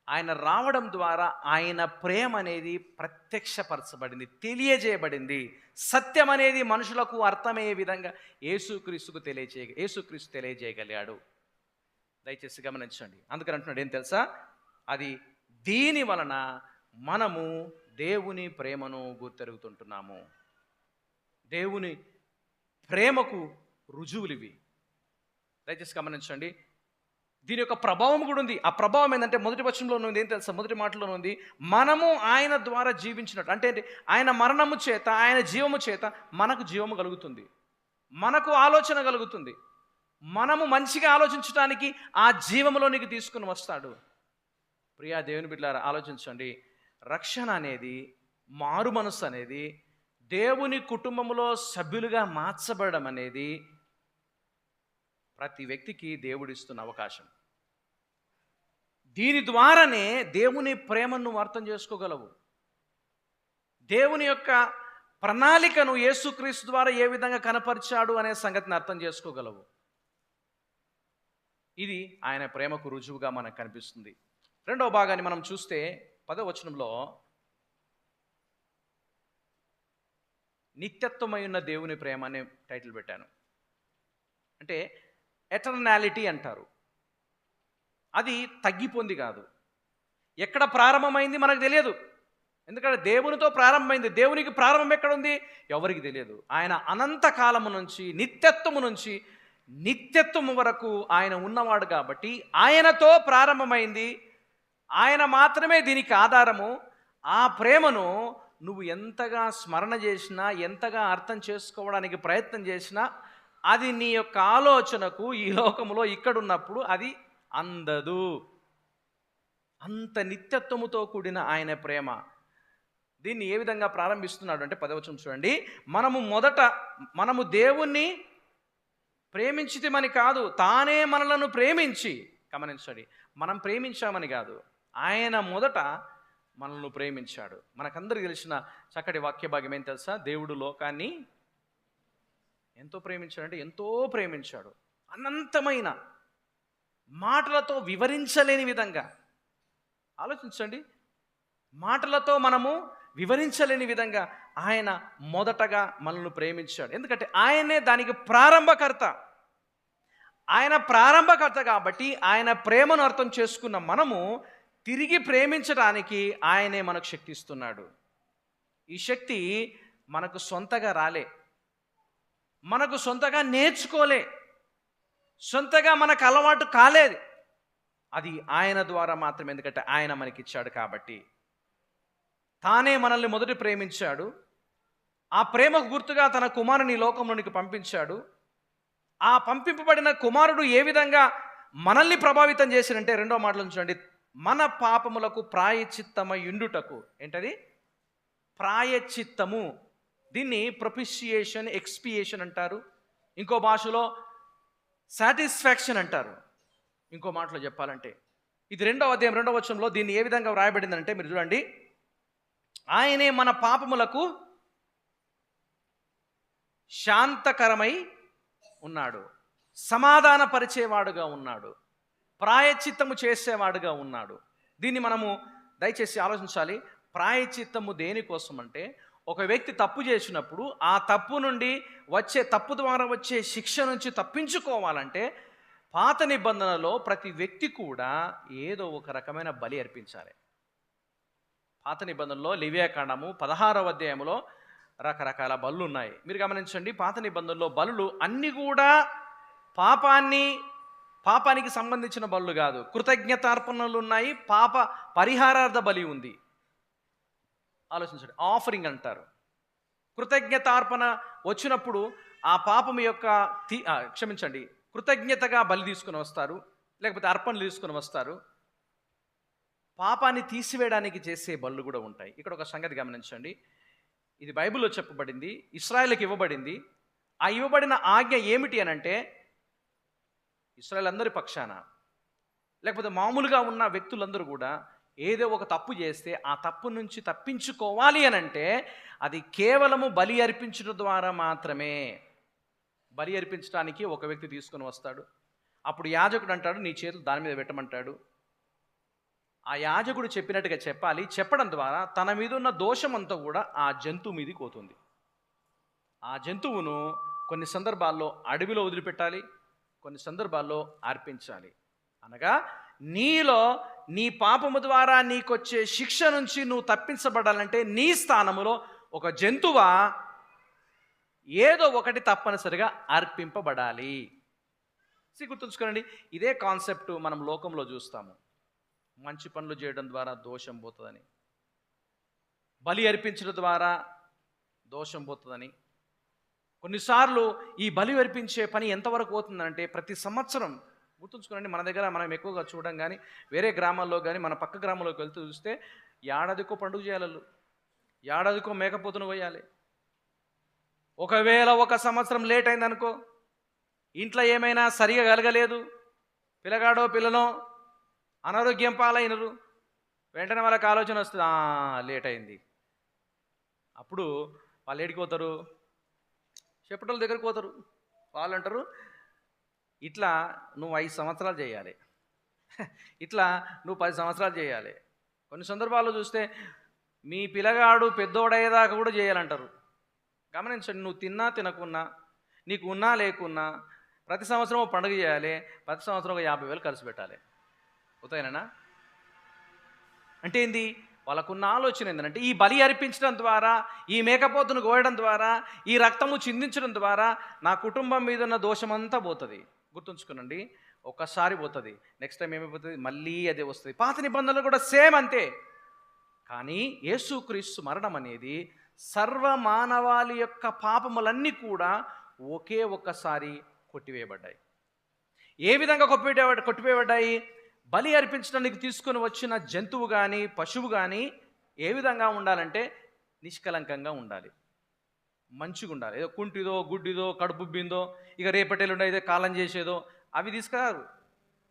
ఆయన రావడం ద్వారా ఆయన ప్రేమ అనేది ప్రత్యక్షపరచబడింది, తెలియజేయబడింది. సత్యం అనేది మనుషులకు అర్థమయ్యే విధంగా యేసుక్రీస్తు తెలియజేయగలిగాడు. దయచేసి గమనించండి. అందుకని అంటున్నాడు, ఏం తెలుసా? అది దీని వలన మనము దేవుని ప్రేమను గుర్తెరుగుతుంటున్నాము. దేవుని ప్రేమకు రుజువులివి. దయచేసి గమనించండి. దీని యొక్క ప్రభావం కూడా ఉంది. ఆ ప్రభావం ఏంటంటే మొదటి వచనంలో ఉంది. ఏం తెలుసా? మొదటి మాటలో ఉంది, మనము ఆయన ద్వారా జీవించినట్టు. అంటే ఆయన మరణము చేత, ఆయన జీవము చేత మనకు జీవము కలుగుతుంది, మనకు ఆలోచన కలుగుతుంది. మనము మంచిగా ఆలోచించడానికి ఆ జీవములోనికి తీసుకుని వస్తాడు. ప్రియా దేవుని బిడ్డలారా, ఆలోచించండి. రక్షణ అనేది, మారు మనస్సు అనేది, దేవుని కుటుంబంలో సభ్యులుగా మార్చబడడం అనేది ప్రతి వ్యక్తికి దేవుడిస్తున్న అవకాశం. దీని ద్వారానే దేవుని ప్రేమను నువ్వు అర్థం చేసుకోగలవు. దేవుని యొక్క ప్రణాళికను యేసుక్రీస్తు ద్వారా ఏ విధంగా కనపరిచాడు అనే సంగతిని అర్థం చేసుకోగలవు. ఇది ఆయన ప్రేమకు రుజువుగా మనకు కనిపిస్తుంది. రెండవ భాగాన్ని మనం చూస్తే 10వ వచనంలో నిత్యత్వమై ఉన్న దేవుని ప్రేమ అనే టైటిల్ పెట్టాను. అంటే ఎటర్నాలిటీ అంటారు. అది తగ్గిపోయింది కాదు. ఎక్కడ ప్రారంభమైంది మనకు తెలియదు. ఎందుకంటే దేవునితో ప్రారంభమైంది. దేవునికి ప్రారంభం ఎక్కడుంది ఎవరికి తెలియదు. ఆయన అనంత కాలము నుంచి, నిత్యత్వము నుంచి నిత్యత్వము వరకు ఆయన ఉన్నవాడు కాబట్టి ఆయనతో ప్రారంభమైంది. ఆయన మాత్రమే దీనికి ఆధారము. ఆ ప్రేమను నువ్వు ఎంతగా స్మరణ చేసినా, ఎంతగా అర్థం చేసుకోవడానికి ప్రయత్నం చేసినా అది నీ యొక్క ఆలోచనకు ఈ లోకంలో ఇక్కడున్నప్పుడు అది అందదు. అంత నిత్యత్వముతో కూడిన ఆయన ప్రేమ. దీన్ని ఏ విధంగా ప్రారంభిస్తున్నాడు అంటే 10వ వచనం చూడండి. మనము దేవుణ్ణి ప్రేమించితిమని కాదు, తానే మనలను ప్రేమించి, గమనించండి, మనం ప్రేమించామని కాదు, ఆయన మొదట మనల్ని ప్రేమించాడు. మనకందరికీ తెలిసిన చక్కటి వాక్య భాగ్యం ఏం తెలుసా? దేవుడు లోకాన్ని ఎంతో ప్రేమించాడంటే ఎంతో ప్రేమించాడు. అనంతమైన మాటలతో వివరించలేని విధంగా, ఆలోచించండి, మాటలతో మనము వివరించలేని విధంగా ఆయన మొదటగా మనల్ని ప్రేమించాడు. ఎందుకంటే ఆయనే దానికి ప్రారంభకర్త. ఆయన ప్రారంభకర్త కాబట్టి ఆయన ప్రేమను అర్థం చేసుకున్న మనము తిరిగి ప్రేమించడానికి ఆయనే మనకు శక్తి ఇస్తున్నాడు. ఈ శక్తి మనకు సొంతగా రాలే, మనకు సొంతగా నేర్చుకోలే, సొంతగా మనకు అలవాటు కాలేదు. అది ఆయన ద్వారా మాత్రమే. ఎందుకంటే ఆయన మనకిచ్చాడు కాబట్టి. తానే మనల్ని మొదటి ప్రేమించాడు. ఆ ప్రేమకు గుర్తుగా తన కుమారుని లోకంలోనికి పంపించాడు. ఆ పంపింపబడిన కుమారుడు ఏ విధంగా మనల్ని ప్రభావితం చేసినంటే, రెండో మాటలు చూడండి, మన పాపములకు ప్రాయచిత్తమయుండుటకు. ఏంటది? ప్రాయచిత్తము. దీన్ని ప్రొపిషియేషన్, ఎక్స్పియేషన్ అంటారు. ఇంకో భాషలో సాటిస్ఫాక్షన్ అంటారు. ఇంకో మాటలో చెప్పాలంటే ఇది 2వ అధ్యాయం 2వ వచనంలో దీన్ని ఏ విధంగా వ్రాయబడిందంటే, మీరు చూడండి, ఆయనే మన పాపములకు శాంతకరమై ఉన్నాడు, సమాధాన పరిచేవాడుగా ఉన్నాడు, ప్రాయచిత్తము చేసేవాడుగా ఉన్నాడు. దీన్ని మనము దయచేసి ఆలోచించాలి. ప్రాయచిత్తము దేనికోసం అంటే, ఒక వ్యక్తి తప్పు చేసినప్పుడు ఆ తప్పు నుండి తప్పు ద్వారా వచ్చే శిక్ష నుంచి తప్పించుకోవాలంటే పాత నిబంధనలో ప్రతి వ్యక్తి కూడా ఏదో ఒక రకమైన బలి అర్పించాలి. పాత నిబంధనలో లేవియాకాండము 16వ అధ్యాయంలో రకరకాల బలులు ఉన్నాయి. మీరు గమనించండి, పాత నిబంధనలో బలులు అన్నీ కూడా పాపానికి సంబంధించిన బలులు కాదు. కృతజ్ఞతార్పణలు ఉన్నాయి, పాప పరిహారార్థ బలి ఉంది. ఆలోచించండి, ఆఫరింగ్ అంటారు. కృతజ్ఞతార్పణ వచ్చినప్పుడు ఆ పాపం యొక్క కృతజ్ఞతగా బలి తీసుకుని వస్తారు, లేకపోతే అర్పణలు తీసుకుని వస్తారు. పాపాన్ని తీసివేయడానికి చేసే బలులు కూడా ఉంటాయి. ఇక్కడ ఒక సంగతి గమనించండి, ఇది బైబిల్లో చెప్పబడింది, ఇశ్రాయేలుకి ఇవ్వబడింది. ఆ ఇవ్వబడిన ఆజ్ఞ ఏమిటి అనంటే, ఇశ్రాయేలు అందరి పక్షాన, లేకపోతే మామూలుగా ఉన్న వ్యక్తులందరూ కూడా ఏదో ఒక తప్పు చేస్తే ఆ తప్పు నుంచి తప్పించుకోవాలి అనంటే అది కేవలము బలి అర్పించడం ద్వారా మాత్రమే. బలి అర్పించడానికి ఒక వ్యక్తి తీసుకొని వస్తాడు. అప్పుడు యాజకుడు అంటాడు, నీ చేతులు దాని మీద పెట్టమంటాడు. ఆ యాజకుడు చెప్పినట్టుగా చెప్పాలి. చెప్పడం ద్వారా తన మీద ఉన్న దోషం అంతా కూడా ఆ జంతువు మీదకి పోతుంది. ఆ జంతువును కొన్ని సందర్భాల్లో అడవిలో వదిలిపెట్టాలి, కొన్ని సందర్భాల్లో అర్పించాలి. అనగా నీ పాపము ద్వారా నీకొచ్చే శిక్ష నుంచి నువ్వు తప్పించబడాలంటే నీ స్థానములో ఒక జంతువ ఏదో ఒకటి తప్పనిసరిగా అర్పింపబడాలి. గుర్తుంచుకోండి, ఇదే కాన్సెప్ట్ మనం లోకంలో చూస్తాము. మంచి పనులు చేయడం ద్వారా దోషం పోతుందని, బలి అర్పించడం ద్వారా దోషం పోతుందని. కొన్నిసార్లు ఈ బలి అర్పించే పని ఎంతవరకు పోతుందంటే, ప్రతి సంవత్సరం గుర్తుంచుకోండి, మన దగ్గర మనం ఎక్కువగా చూడడం కానీ, వేరే గ్రామాల్లో కానీ, మన పక్క గ్రామంలోకి వెళ్తూ చూస్తే ఏడాదికో పండుగ చేయాలి, ఏడాదికో మేకపోతును పోయాలి. ఒకవేళ ఒక సంవత్సరం లేట్ అయిందనుకో, ఇంట్లో ఏమైనా సరిగా కలగలేదు, పిల్లగాడో పిల్లనో అనారోగ్యం పాలైనరు, వెంటనే వాళ్ళకి ఆలోచన వస్తుంది, లేట్ అయింది. అప్పుడు వాళ్ళు ఏడికి పోతారు? చెప్పటోళ్ళ దగ్గరికి పోతారు. వాళ్ళు అంటారు, ఇట్లా నువ్వు 5 సంవత్సరాలు చేయాలి, ఇట్లా నువ్వు 10 సంవత్సరాలు చేయాలి. కొన్ని సందర్భాల్లో చూస్తే మీ పిల్లగాడు పెద్దోడయ్యేదాకా కూడా చేయాలంటారు. గమనించండి, నువ్వు తిన్నా తినకున్నా, నీకు ఉన్నా లేకున్నా ప్రతి సంవత్సరం పండుగ చేయాలి, ప్రతి సంవత్సరం 50,000 ఖర్చు పెట్టాలి. అవుతాయినా? అంటే ఏంది? వాళ్ళకున్న ఆలోచన ఏంటంటే, ఈ బలి అర్పించడం ద్వారా, ఈ మేకపోతును కోయడం ద్వారా, ఈ రక్తము చిందించడం ద్వారా నా కుటుంబం మీద ఉన్న దోషమంతా పోతుంది. గుర్తుంచుకోనండి, ఒక్కసారి పోతుంది, నెక్స్ట్ టైం ఏమైపోతుంది? మళ్ళీ అదే వస్తుంది. పాత నిబంధనలు కూడా సేమ్ అంతే. కానీ యేసుక్రీస్తు మరణం అనేది సర్వ మానవాళి యొక్క పాపములన్నీ కూడా ఒకే ఒక్కసారి కొట్టివేయబడ్డాయి. ఏ విధంగా కొట్టివేయబడ్డాయి? బలి అర్పించడానికి తీసుకొని వచ్చిన జంతువు కానీ పశువు కానీ ఏ విధంగా ఉండాలంటే నిష్కలంకంగా ఉండాలి. మంచిగా ఉండాలి. ఏదో కుంటిదో గుడ్డిదో కడుపుబ్బిందో ఇక రేపటెల్లుండి అయితే కాలం చేసేదో అవి తీసుకురారు.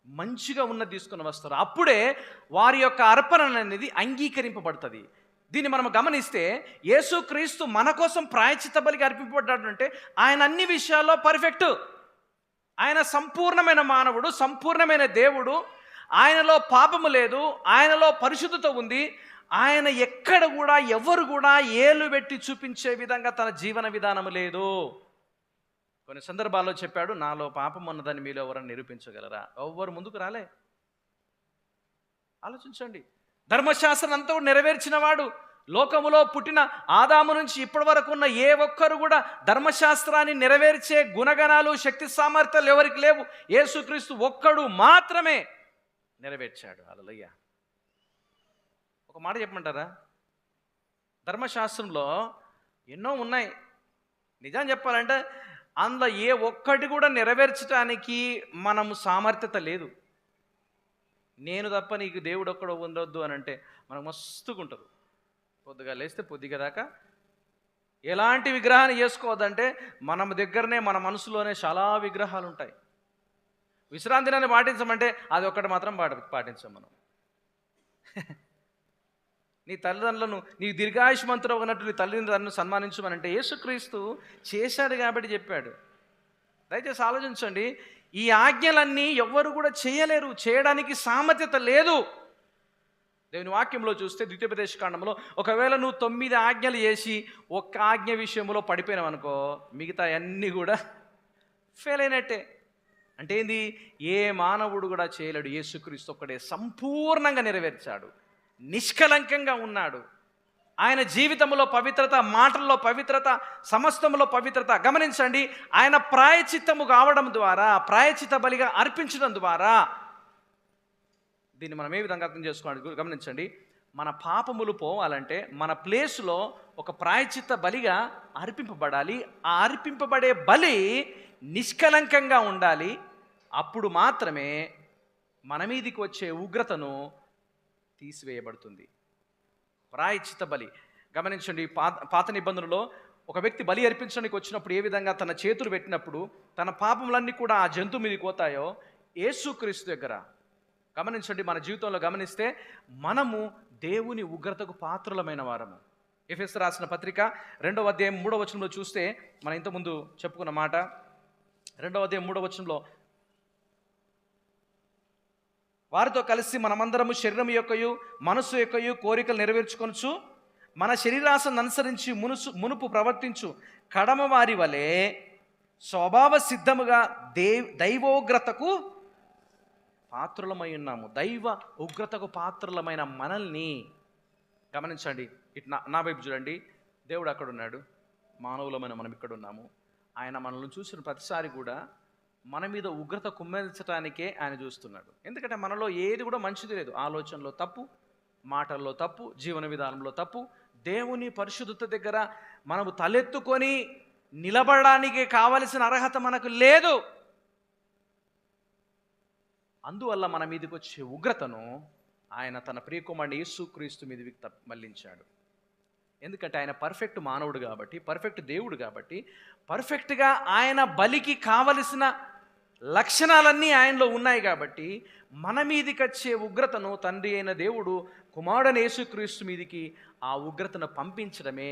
మంచిగా ఉన్నది తీసుకుని వస్తారు. అప్పుడే వారి యొక్క అర్పణ అనేది అంగీకరింపబడుతుంది. దీన్ని మనం గమనిస్తే యేసుక్రీస్తు మన కోసం ప్రాయశ్చిత్త బలిగా అర్పింపబడ్డాడు అంటే ఆయన అన్ని విషయాల్లో పర్ఫెక్ట్. ఆయన సంపూర్ణమైన మానవుడు, సంపూర్ణమైన దేవుడు. ఆయనలో పాపము లేదు, ఆయనలో పరిశుద్ధత ఉంది. ఆయన ఎక్కడ కూడా ఎవరు కూడా ఏలు పెట్టి చూపించే విధంగా తన జీవన విధానం లేదు. కొన్ని సందర్భాల్లో చెప్పాడు, నాలో పాపం ఉన్నదని మీలో ఎవరని నిరూపించగలరా? ఎవ్వరు ముందుకు రాలే. ఆలోచించండి. ధర్మశాస్త్రం అంతా నెరవేర్చిన వాడు, లోకములో పుట్టిన ఆదాము నుంచి ఇప్పటి వరకు ఉన్న ఏ ఒక్కరు కూడా ధర్మశాస్త్రాన్ని నెరవేర్చే గుణగణాలు, శక్తి సామర్థ్యాలు ఎవరికి లేవు. యేసుక్రీస్తు ఒక్కడు మాత్రమే నెరవేర్చాడు. హల్లెలూయా. ఒక మాట చెప్పమంటారా? ధర్మశాస్త్రంలో ఎన్నో ఉన్నాయి. నిజం చెప్పాలంటే అందులో ఏ ఒక్కటి కూడా నెరవేర్చడానికి మనము సామర్థ్యత లేదు. నేను తప్ప నీకు దేవుడు ఒక్కడు ఉండొద్దు అని అంటే మనకు మస్తుగా ఉంటుంది. పొద్దుగా లేస్తే పొద్దుగా దాకా ఎలాంటి విగ్రహాన్ని చేసుకోవద్దంటే మన దగ్గరనే మన మనసులోనే చాలా విగ్రహాలు ఉంటాయి. విశ్రాంతి దినాన్ని పాటించమంటే అది ఒక్కటి మాత్రం పాటించాం మనం. నీ తల్లిదండ్రులను నీ దీర్ఘాయుష్మంతుడు ఉన్నట్టు నీ తల్లిదండ్రులను సన్మానించమనంటే యేసుక్రీస్తు చేశాడు కాబట్టి చెప్పాడు. దయచేసి ఆలోచించండి. ఈ ఆజ్ఞలన్నీ ఎవ్వరు కూడా చేయలేరు, చేయడానికి సామర్థ్యత లేదు. దేవుని వాక్యంలో చూస్తే ద్వితీయోపదేశ కాండంలో ఒకవేళ నువ్వు 9 ఆజ్ఞలు చేసి ఒక్క ఆజ్ఞ విషయంలో పడిపోయినావు అనుకో, మిగతా అన్నీ కూడా ఫెయిల్ అయినట్టే. అంటే ఏంది? ఏ మానవుడు కూడా చేయలేడు. యేసుక్రీస్తు ఒక్కడే సంపూర్ణంగా నెరవేర్చాడు, నిష్కలంకంగా ఉన్నాడు. ఆయన జీవితంలో పవిత్రత, మాటల్లో పవిత్రత, సమస్తంలో పవిత్రత. గమనించండి, ఆయన ప్రాయచిత్తము కావడం ద్వారా, ప్రాయచిత బలిగా అర్పించడం ద్వారా దీన్ని మనం ఏ విధంగా అర్థం చేసుకోవాలి? గమనించండి, మన పాపములు పోవాలంటే మన ప్లేస్లో ఒక ప్రాయచిత్త బలిగా అర్పింపబడాలి. ఆ అర్పింపబడే బలి నిష్కలంకంగా ఉండాలి. అప్పుడు మాత్రమే మన మీదికి వచ్చే ఉగ్రతను తీసివేయబడుతుంది. ప్రాయచిత్త బలి. గమనించండి, పాత నిబంధనలో ఒక వ్యక్తి బలి అర్పించడానికి వచ్చినప్పుడు ఏ విధంగా తన చేతులు పెట్టినప్పుడు తన పాపములన్నీ కూడా ఆ జంతువు మీదకి పోతాయో, యేసుక్రీస్తు దగ్గర గమనించండి, మన జీవితంలో గమనిస్తే మనము దేవుని ఉగ్రతకు పాత్రులమైన వారము. ఎఫెసు రాసిన పత్రిక 2వ అధ్యాయం 3వ వచనంలో చూస్తే, మనం ఇంతకుముందు చెప్పుకున్న మాట, 2వ అధ్యాయం 3వ వచనంలో, వారితో కలిసి మనమందరము శరీరం యొక్కయు మనస్సు యొక్కయు కోరికలు నెరవేర్చుకొనుచు మన శరీరాశను అనుసరించి మునుపు ప్రవర్తించు కడమ వారి వలె స్వభావ సిద్ధముగా దైవోగ్రతకు పాత్రులమై ఉన్నాము. దైవ ఉగ్రతకు పాత్రులమైన మనల్ని గమనించండి. ఇటు నా వైపు చూడండి. దేవుడు అక్కడ ఉన్నాడు, మానవులమైన మనం ఇక్కడ ఉన్నాము. ఆయన మనల్ని చూసిన ప్రతిసారి కూడా మన మీద ఉగ్రత కుమ్మెల్చడానికే ఆయన చూస్తున్నాడు. ఎందుకంటే మనలో ఏది కూడా మంచిది లేదు. ఆలోచనలో తప్పు, మాటల్లో తప్పు, జీవన విధానంలో తప్పు. దేవుని పరిశుద్ధత దగ్గర మనము తలెత్తుకొని నిలబడడానికి కావలసిన అర్హత మనకు లేదు. అందువల్ల మన మీదకి వచ్చే ఉగ్రతను ఆయన తన ప్రియకుమారుని యేసుక్రీస్తు మీదకి మళ్లించాడు. ఎందుకంటే ఆయన పర్ఫెక్ట్ మానవుడు కాబట్టి, పర్ఫెక్ట్ దేవుడు కాబట్టి, పర్ఫెక్ట్గా ఆయన బలికి కావలసిన లక్షణాలన్నీ ఆయనలో ఉన్నాయి కాబట్టి మన మీదికి వచ్చే ఉగ్రతను తండ్రి అయిన దేవుడు కుమారుడైన యేసుక్రీస్తు మీదికి ఆ ఉగ్రతను పంపించడమే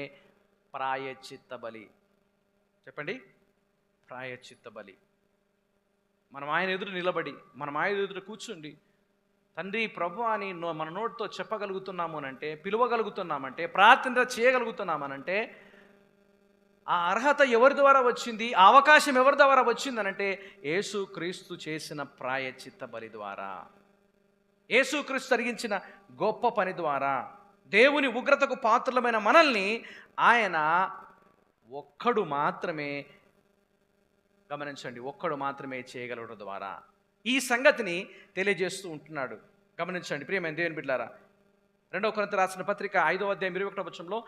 ప్రాయశ్చిత్త బలి. చెప్పండి, ప్రాయశ్చిత్త బలి. మనం ఆయన ఎదురు నిలబడి, మనం ఆయన ఎదురు కూర్చుండి, తండ్రి ప్రభు అని మన నోటితో చెప్పగలుగుతున్నాము అనంటే, పిలువగలుగుతున్నామంటే, ప్రార్థన చేయగలుగుతున్నామనంటే ఆ అర్హత ఎవరి ద్వారా వచ్చింది, ఆ అవకాశం ఎవరి ద్వారా వచ్చిందనంటే యేసుక్రీస్తు చేసిన ప్రాయశ్చిత్త బలి ద్వారా, యేసుక్రీస్తు జరిగించిన గొప్ప పని ద్వారా. దేవుని ఉగ్రతకు పాత్రలమైన మనల్ని ఆయన ఒక్కడు మాత్రమే, గమనించండి, ఒక్కడు మాత్రమే చేయగలడు ద్వారా ఈ సంగతిని తెలియజేస్తూ ఉంటున్నాడు. గమనించండి ప్రియమైన దేవుని బిడ్డలారా, 2వ కొరింథీ రాసిన పత్రిక 5వ అధ్యాయం 21వ వచనంలో,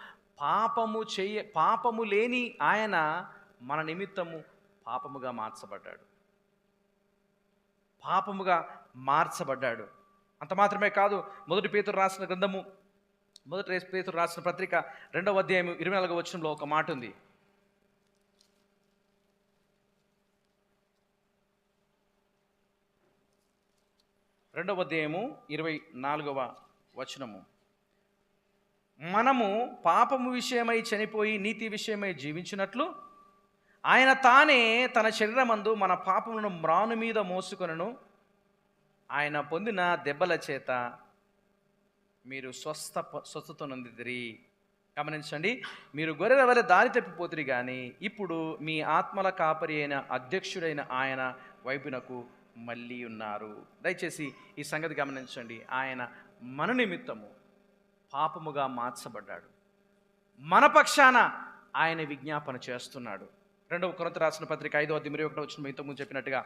పాపము లేని ఆయన మన నిమిత్తము పాపముగా మార్చబడ్డాడు. పాపముగా మార్చబడ్డాడు. అంత మాత్రమే కాదు, మొదటి పేతురు రాసిన గ్రంథము, మొదటి పేతురు రాసిన పత్రిక 2వ అధ్యాయం 24వ వచనంలో ఒక మాట ఉంది. రెండవ అధ్యాయము 24వ వచనము. మనము పాపము విషయమై చనిపోయి నీతి విషయమై జీవించినట్లు ఆయన తానే తన శరీరమందు మన పాపములను మ్రాను మీద మోసుకొనను, ఆయన పొందిన దెబ్బల చేత మీరు స్వస్థత నొందిదిరి. గమనించండి, మీరు గొర్రెల వలె దారి తప్పిపోతురి కానీ ఇప్పుడు మీ ఆత్మల కాపరి అయిన అధ్యక్షుడైన ఆయన వైపునకు మళ్ళీ ఉన్నారు. దయచేసి ఈ సంగతి గమనించండి. ఆయన మన నిమిత్తము పాపముగా మార్చబడ్డాడు, మన పక్షాన ఆయన విజ్ఞాపన చేస్తున్నాడు. 2 కొరింథీ రాసిన పత్రిక 5వ అధ్యాయం 21వ వచనం మీతో ముందు చెప్పినట్టుగా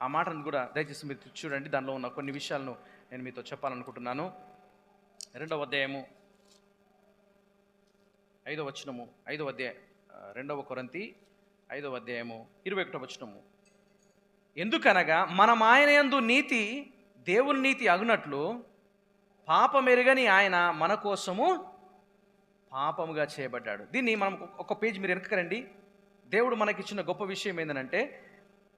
ఆ మాటను కూడా దయచేసి మీరు చూడండి. దానిలో ఉన్న కొన్ని విషయాలను నేను మీతో చెప్పాలనుకుంటున్నాను. 2వ అధ్యాయము 5వ వచనము, 5వ అధ్యాయం 2 కొరింథీ 5వ అధ్యాయము 21వ వచనము. ఎందుకనగా మనం ఆయన యందు నీతి దేవుని నీతి అగునట్లు పాపమెరుగని ఆయన మన కోసము పాపముగా చేయబడ్డాడు. దీన్ని మనం ఒక పేజ్ మీరు వెనకరండి. దేవుడు మనకిచ్చిన గొప్ప విషయం ఏంటంటే,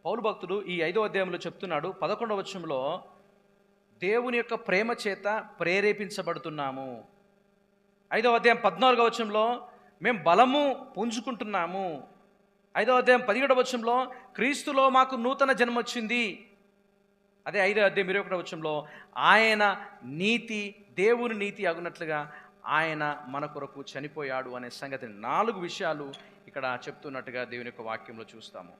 పౌలు భక్తుడు ఈ 5వ అధ్యాయంలో చెప్తున్నాడు. 11వ వచనంలో దేవుని యొక్క ప్రేమ చేత ప్రేరేపించబడుతున్నాము. 5వ అధ్యాయం 14వ వచనంలో మేము బలము పుంజుకుంటున్నాము. 5వ అధ్యాయం 17వ వచనంలో క్రీస్తులో మాకు నూతన జన్మ వచ్చింది. అదే 5వ అధ్యాయం 21వ వచనంలో ఆయన నీతి దేవుని నీతి అగునట్లుగా ఆయన మన కొరకు చనిపోయాడు అనే సంగతిని 4 విషయాలు ఇక్కడ చెప్తున్నట్టుగా దేవుని యొక్క వాక్యంలో చూస్తాము.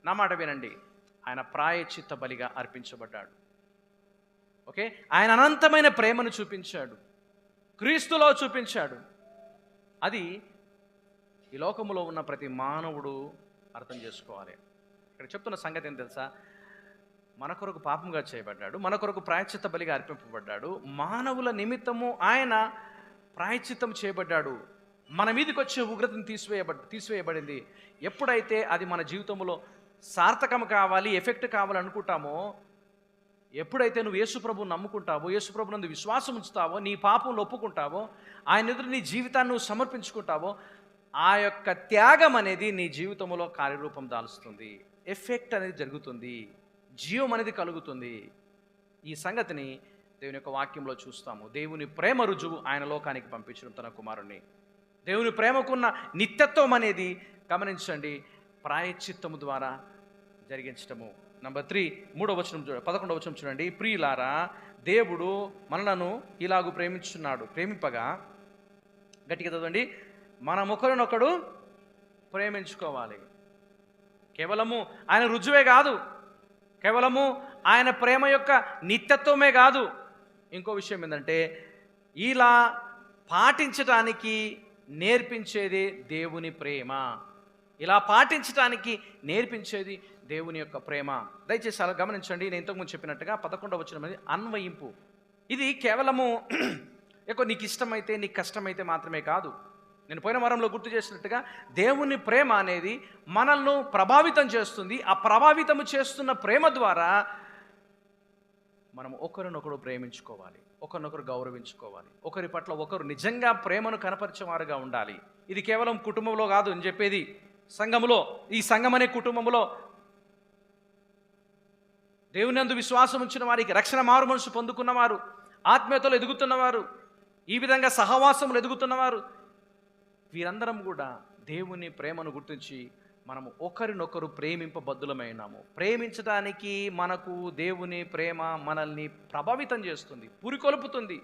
నా మాట వినండి. ఆయన ప్రాయశ్చిత్త బలిగా అర్పించబడ్డాడు. ఓకే, ఆయన అనంతమైన ప్రేమను చూపించాడు, క్రీస్తులో చూపించాడు. అది ఈ లోకములో ఉన్న ప్రతి మానవుడు అర్థం చేసుకోవాలి. ఇక్కడ చెప్తున్న సంగతి ఏం తెలుసా? మన కొరకు పాపంగా చేయబడ్డాడు, మన కొరకు ప్రాయశ్చిత్త బలిగా అర్పింపబడ్డాడు, మానవుల నిమిత్తము ఆయన ప్రాయశ్చిత్తం చేయబడ్డాడు. మన మీదకి వచ్చే ఉగ్రతను తీసివేయబడింది. ఎప్పుడైతే అది మన జీవితంలో సార్థకం కావాలి, ఎఫెక్ట్ కావాలి అనుకుంటామో, ఎప్పుడైతే నువ్వు యేసుప్రభువుని నమ్ముకుంటావో, యేసుప్రభు నందు విశ్వాసం ఉంచుతావో, నీ పాపంలో ఒప్పుకుంటావో, ఆయన ఎదురు నీ జీవితాన్ని నువ్వు సమర్పించుకుంటావో, ఆ యొక్క త్యాగం అనేది నీ జీవితంలో కార్యరూపం దాలుస్తుంది, ఎఫెక్ట్ అనేది జరుగుతుంది, జీవం అనేది కలుగుతుంది. ఈ సంగతిని దేవుని యొక్క వాక్యంలో చూస్తాము. దేవుని ప్రేమ రుజువు ఆయన లోకానికి పంపించడం తన కుమారుణ్ణి. దేవుని ప్రేమకున్న నిత్యత్వం అనేది గమనించండి, ప్రాయశ్చిత్తము ద్వారా జరిగించటము. నంబర్ 3, 3వ వచనం 11వ వచనం చూడండి. ప్రియులారా, దేవుడు మనలను ఇలాగూ ప్రేమించున్నాడు, ప్రేమింపగా, గట్టిగా చదవండి, మనం ఒకరినొకడు ప్రేమించుకోవాలి. కేవలము ఆయన రుజువే కాదు, కేవలము ఆయన ప్రేమ యొక్క నిత్యత్వమే కాదు. ఇంకో విషయం ఏంటంటే, ఇలా పాటించటానికి నేర్పించేది దేవుని ప్రేమ. ఇలా పాటించటానికి నేర్పించేది దేవుని యొక్క ప్రేమ. దయచేసి అలా గమనించండి. నేను ఇంతకుముందు చెప్పినట్టుగా 11వ వచనం అనేది అన్వయింపు. ఇది కేవలము నీకు ఇష్టమైతే, నీకు కష్టమైతే మాత్రమే కాదు. నేను పోయిన వారంలో గుర్తు చేసినట్టుగా దేవుని ప్రేమ అనేది మనల్ని ప్రభావితం చేస్తుంది. ఆ ప్రభావితం చేస్తున్న ప్రేమ ద్వారా మనం ఒకరినొకరు ప్రేమించుకోవాలి, ఒకరినొకరు గౌరవించుకోవాలి, ఒకరి పట్ల ఒకరు నిజంగా ప్రేమను కనపరిచేవారుగా ఉండాలి. ఇది కేవలం కుటుంబంలో కాదు అని చెప్పేది, సంఘములో, ఈ సంఘం అనే కుటుంబంలో దేవుని యందు విశ్వాసం ఉంచిన వారికి, రక్షణ మారు మనసు పొందుకున్నవారు, ఆత్మీయతలో ఎదుగుతున్నవారు, ఈ విధంగా సహవాసములు ఎదుగుతున్నవారు, వీరందరం కూడా దేవుని ప్రేమను గుర్తించి మనము ఒకరినొకరు ప్రేమింపబద్ధులమైనాము. ప్రేమించడానికి మనకు దేవుని ప్రేమ మనల్ని ప్రభావితం చేస్తుంది, పురికొల్పుతుంది.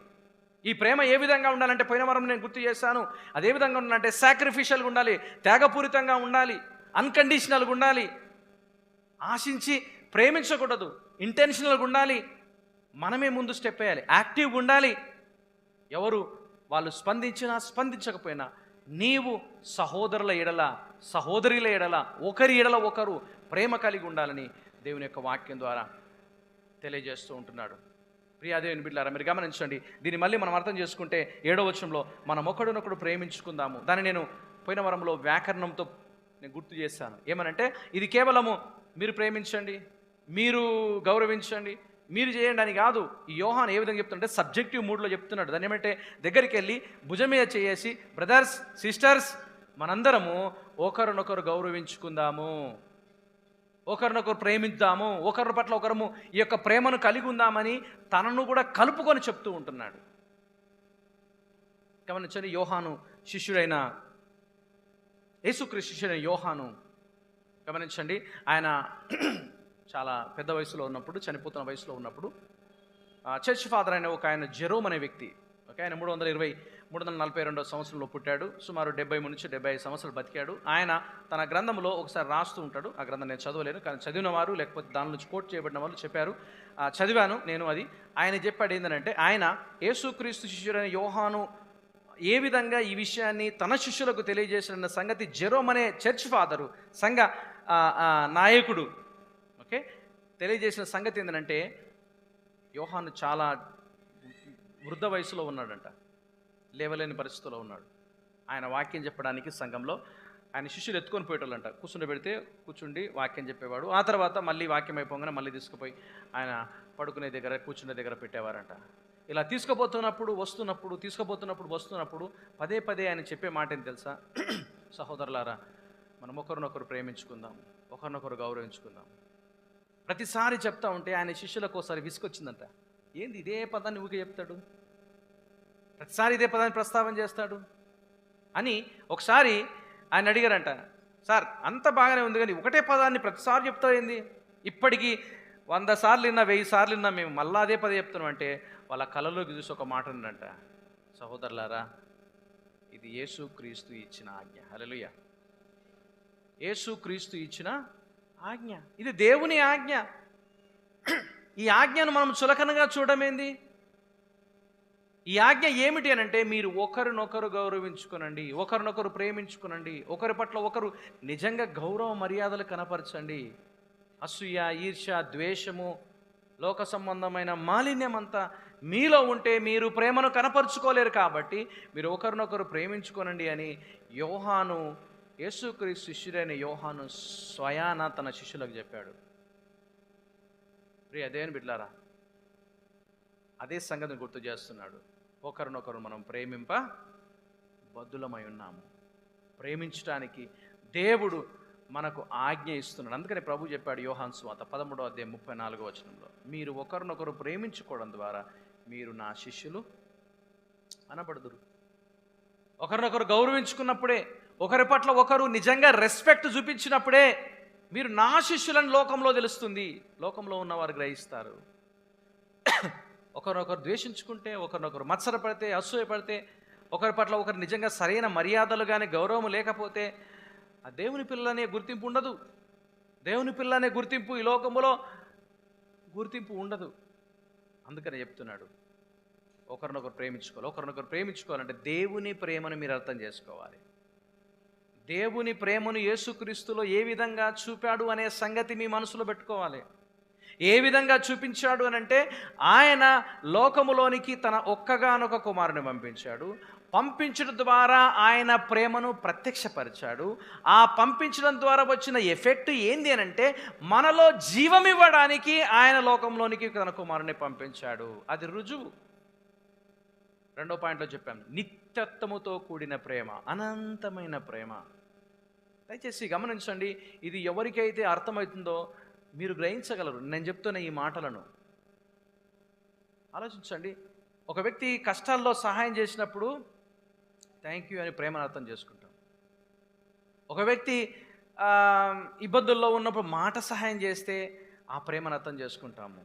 ఈ ప్రేమ ఏ విధంగా ఉండాలంటే, పోయిన వారం నేను గుర్తు చేశాను, అదే విధంగా ఉండాలంటే సాక్రిఫిషియల్గా ఉండాలి, త్యాగపూరితంగా ఉండాలి, అన్కండిషనల్గా ఉండాలి, ఆశించి ప్రేమించకూడదు, ఇంటెన్షనల్గా ఉండాలి. మనమే ముందు స్టెప్ వేయాలి, యాక్టివ్గా ఉండాలి. ఎవరు వాళ్ళు స్పందించినా స్పందించకపోయినా నీవు సహోదరుల ఎడల, సహోదరుల ఎడల, ఒకరి ఎడల ఒకరు ప్రేమ కలిగి ఉండాలని దేవుని యొక్క వాక్యం ద్వారా తెలియజేస్తూ ఉంటున్నాడు. ప్రియా దేవుని బిడ్డలారా, మీరు గమనించండి. దీన్ని మళ్ళీ మనం అర్థం చేసుకుంటే 7వ వచనంలో మనం ఒకడినొకడు ప్రేమించుకుందాము. దాన్ని నేను పోయిన వారంలో వ్యాకరణంతో నేను గుర్తు చేశాను. ఏమనంటే, ఇది కేవలము మీరు ప్రేమించండి, మీరు గౌరవించండి, మీరు చేయండి అని కాదు. ఈ యోహాన్ ఏ విధంగా చెప్తుంటే సబ్జెక్టివ్ మూడ్లో చెప్తున్నాడు. దాన్ని ఏమంటే, దగ్గరికి వెళ్ళి భుజం మీద చేసి, బ్రదర్స్ సిస్టర్స్ మనందరము ఒకరినొకరు గౌరవించుకుందాము. ఒకరినొకరు ప్రేమిద్దాము, ఒకరి పట్ల ఒకరము ఈ యొక్క ప్రేమను కలిగి ఉందామని తనను కూడా కలుపుకొని చెప్తూ ఉంటున్నాడు. గమనించండి, యోహాను శిష్యుడైన యేసుక్రీస్తు శిష్యుడైన యోహాను గమనించండి, ఆయన చాలా పెద్ద వయసులో ఉన్నప్పుడు, చనిపోతున్న వయసులో ఉన్నప్పుడు చర్చ్ ఫాదర్ అయిన ఒక ఆయన జెరోమ్ అనే వ్యక్తి, ఆయన 342 సంవత్సరంలో పుట్టాడు. సుమారు 73 నుంచి 75 సంవత్సరాలు బతికాడు. ఆయన తన గ్రంథంలో ఒకసారి రాస్తూ ఉంటాడు. ఆ గ్రంథం నేను చదవలేను, కానీ చదివిన వారు లేకపోతే దాని నుంచి కోట్ చేయబడిన వాళ్ళు చెప్పారు, చదివాను నేను. అది ఆయన చెప్పాడు ఏంటంటే, ఆయన యేసుక్రీస్తు శిష్యుడైన యోహాను ఏ విధంగా ఈ విషయాన్ని తన శిష్యులకు తెలియజేసిన సంగతి జెరోమ్ అనే చర్చ్ ఫాదరు, సంఘ నాయకుడు తెలియజేసిన సంగతి ఏంటంటే, యోహాను చాలా వృద్ధ వయసులో ఉన్నాడంట, లేవలేని పరిస్థితిలో ఉన్నాడు. ఆయన వాక్యం చెప్పడానికి సంఘంలో ఆయన శిష్యులు ఎత్తుకొని పోయేటోళ్ళంట. కూర్చుండబెడితే కూర్చుండి వాక్యం చెప్పేవాడు. ఆ తర్వాత మళ్ళీ వాక్యం అయిపోగానే మళ్ళీ తీసుకుపోయి ఆయన పడుకునే దగ్గర, కూర్చునే దగ్గర పెట్టేవారంట. ఇలా తీసుకుపోతున్నప్పుడు వస్తున్నప్పుడు పదే పదే ఆయన చెప్పే మాట ఏం తెలుసా? సహోదరులారా, మనం ఒకరినొకరు ప్రేమించుకుందాం, ఒకరినొకరు గౌరవించుకుందాం. ప్రతిసారి చెప్తా ఉంటే ఆయన శిష్యులకు ఒకసారి విసుకొచ్చిందంట. ఏంది ఇదే పదాన్ని ఊకే చెప్తాడు, ప్రతిసారి ఇదే పదాన్ని ప్రస్తావన చేస్తాడు అని ఒకసారి ఆయన అడిగారంట. సార్, అంత బాగానే ఉంది కానీ ఒకటే పదాన్ని ప్రతిసారి చెప్తావు ఏంది? ఇప్పటికీ 100 సార్లు విన్నా, 1000 సార్లు విన్నా, మేము మళ్ళీ అదే పదే చెప్తున్నాం అంటే వాళ్ళ కళ్ళలోకి చూసి ఒక మాట ఉందంట, సహోదరులారా, ఇది యేసుక్రీస్తు ఇచ్చిన ఆజ్ఞ. హల్లెలూయా. యేసుక్రీస్తు ఇచ్చిన ఆజ్ఞ, ఇది దేవుని ఆజ్ఞ. ఈ ఆజ్ఞను మనం చులకనగా చూడమేంది? ఈ ఆజ్ఞ ఏమిటి అని అంటే, మీరు ఒకరినొకరు గౌరవించుకునండి, ఒకరినొకరు ప్రేమించుకునండి, ఒకరి పట్ల ఒకరు నిజంగా గౌరవ మర్యాదలు కనపరచండి. అసూయ, ఈర్ష్య, ద్వేషము, లోక సంబంధమైన మాలిన్యం అంతా మీలో ఉంటే మీరు ప్రేమను కనపరుచుకోలేరు. కాబట్టి మీరు ఒకరినొకరు ప్రేమించుకోనండి అని యోహాను, యేసుక్రీస్తు శిష్యుడైన యోహాను స్వయాన తన శిష్యులకు చెప్పాడు. ప్రియ దేవుని బిడ్డలారా, అదే సంగతిని గుర్తు చేస్తున్నాడు. ఒకరినొకరు మనం ప్రేమింప బద్దులమై ఉన్నాము. ప్రేమించడానికి దేవుడు మనకు ఆజ్ఞ ఇస్తున్నాడు. అందుకని ప్రభు చెప్పాడు యోహాను సువార్త 13వ అధ్యాయం 34వ వచనంలో, మీరు ఒకరినొకరు ప్రేమించుకోవడం ద్వారా మీరు నా శిష్యులు అనబడుదురు. ఒకరినొకరు గౌరవించుకున్నప్పుడే, ఒకరి పట్ల ఒకరు నిజంగా రెస్పెక్ట్ చూపించినప్పుడే మీరు నా శిష్యులను లోకంలో తెలుస్తుంది, లోకంలో ఉన్నవారు గ్రహిస్తారు. ఒకరినొకరు ద్వేషించుకుంటే, ఒకరినొకరు మత్సరపడితే, అసూయపడితే, ఒకరి పట్ల ఒకరు నిజంగా సరైన మర్యాదలు కానీ గౌరవం లేకపోతే ఆ దేవుని పిల్లలనే గుర్తింపు ఉండదు. దేవుని పిల్లలనే గుర్తింపు ఈ లోకంలో గుర్తింపు ఉండదు. అందుకని చెప్తున్నాడు, ఒకరినొకరు ప్రేమించుకోవాలి. ఒకరినొకరు ప్రేమించుకోవాలంటే దేవుని ప్రేమను మీరు అర్థం చేసుకోవాలి. దేవుని ప్రేమను యేసుక్రీస్తులో ఏ విధంగా చూపాడు అనే సంగతి మీ మనసులో పెట్టుకోవాలి. ఏ విధంగా చూపించాడు అని అంటే, ఆయన లోకములోనికి తన ఒక్కగానొక కుమారుని పంపించాడు. పంపించడం ద్వారా ఆయన ప్రేమను ప్రత్యక్షపరిచాడు. ఆ పంపించడం ద్వారా వచ్చిన ఎఫెక్ట్ ఏంది అని అంటే, మనలో జీవం ఇవ్వడానికి ఆయన లోకంలోనికి తన కుమారుని పంపించాడు. అది రుజువు. 2వ పాయింట్లో చెప్పాను, నిత్యత్వముతో కూడిన ప్రేమ, అనంతమైన ప్రేమ. దయచేసి గమనించండి, ఇది ఎవరికైతే అర్థమవుతుందో మీరు గ్రహించగలరు నేను చెప్తున్న ఈ మాటలను. ఆలోచించండి, ఒక వ్యక్తి కష్టాల్లో సహాయం చేసినప్పుడు థ్యాంక్ యూ అని ప్రేమను అర్థం చేసుకుంటాం. ఒక వ్యక్తి ఇబ్బందుల్లో ఉన్నప్పుడు మాట సహాయం చేస్తే ఆ ప్రేమను అర్థం చేసుకుంటాము.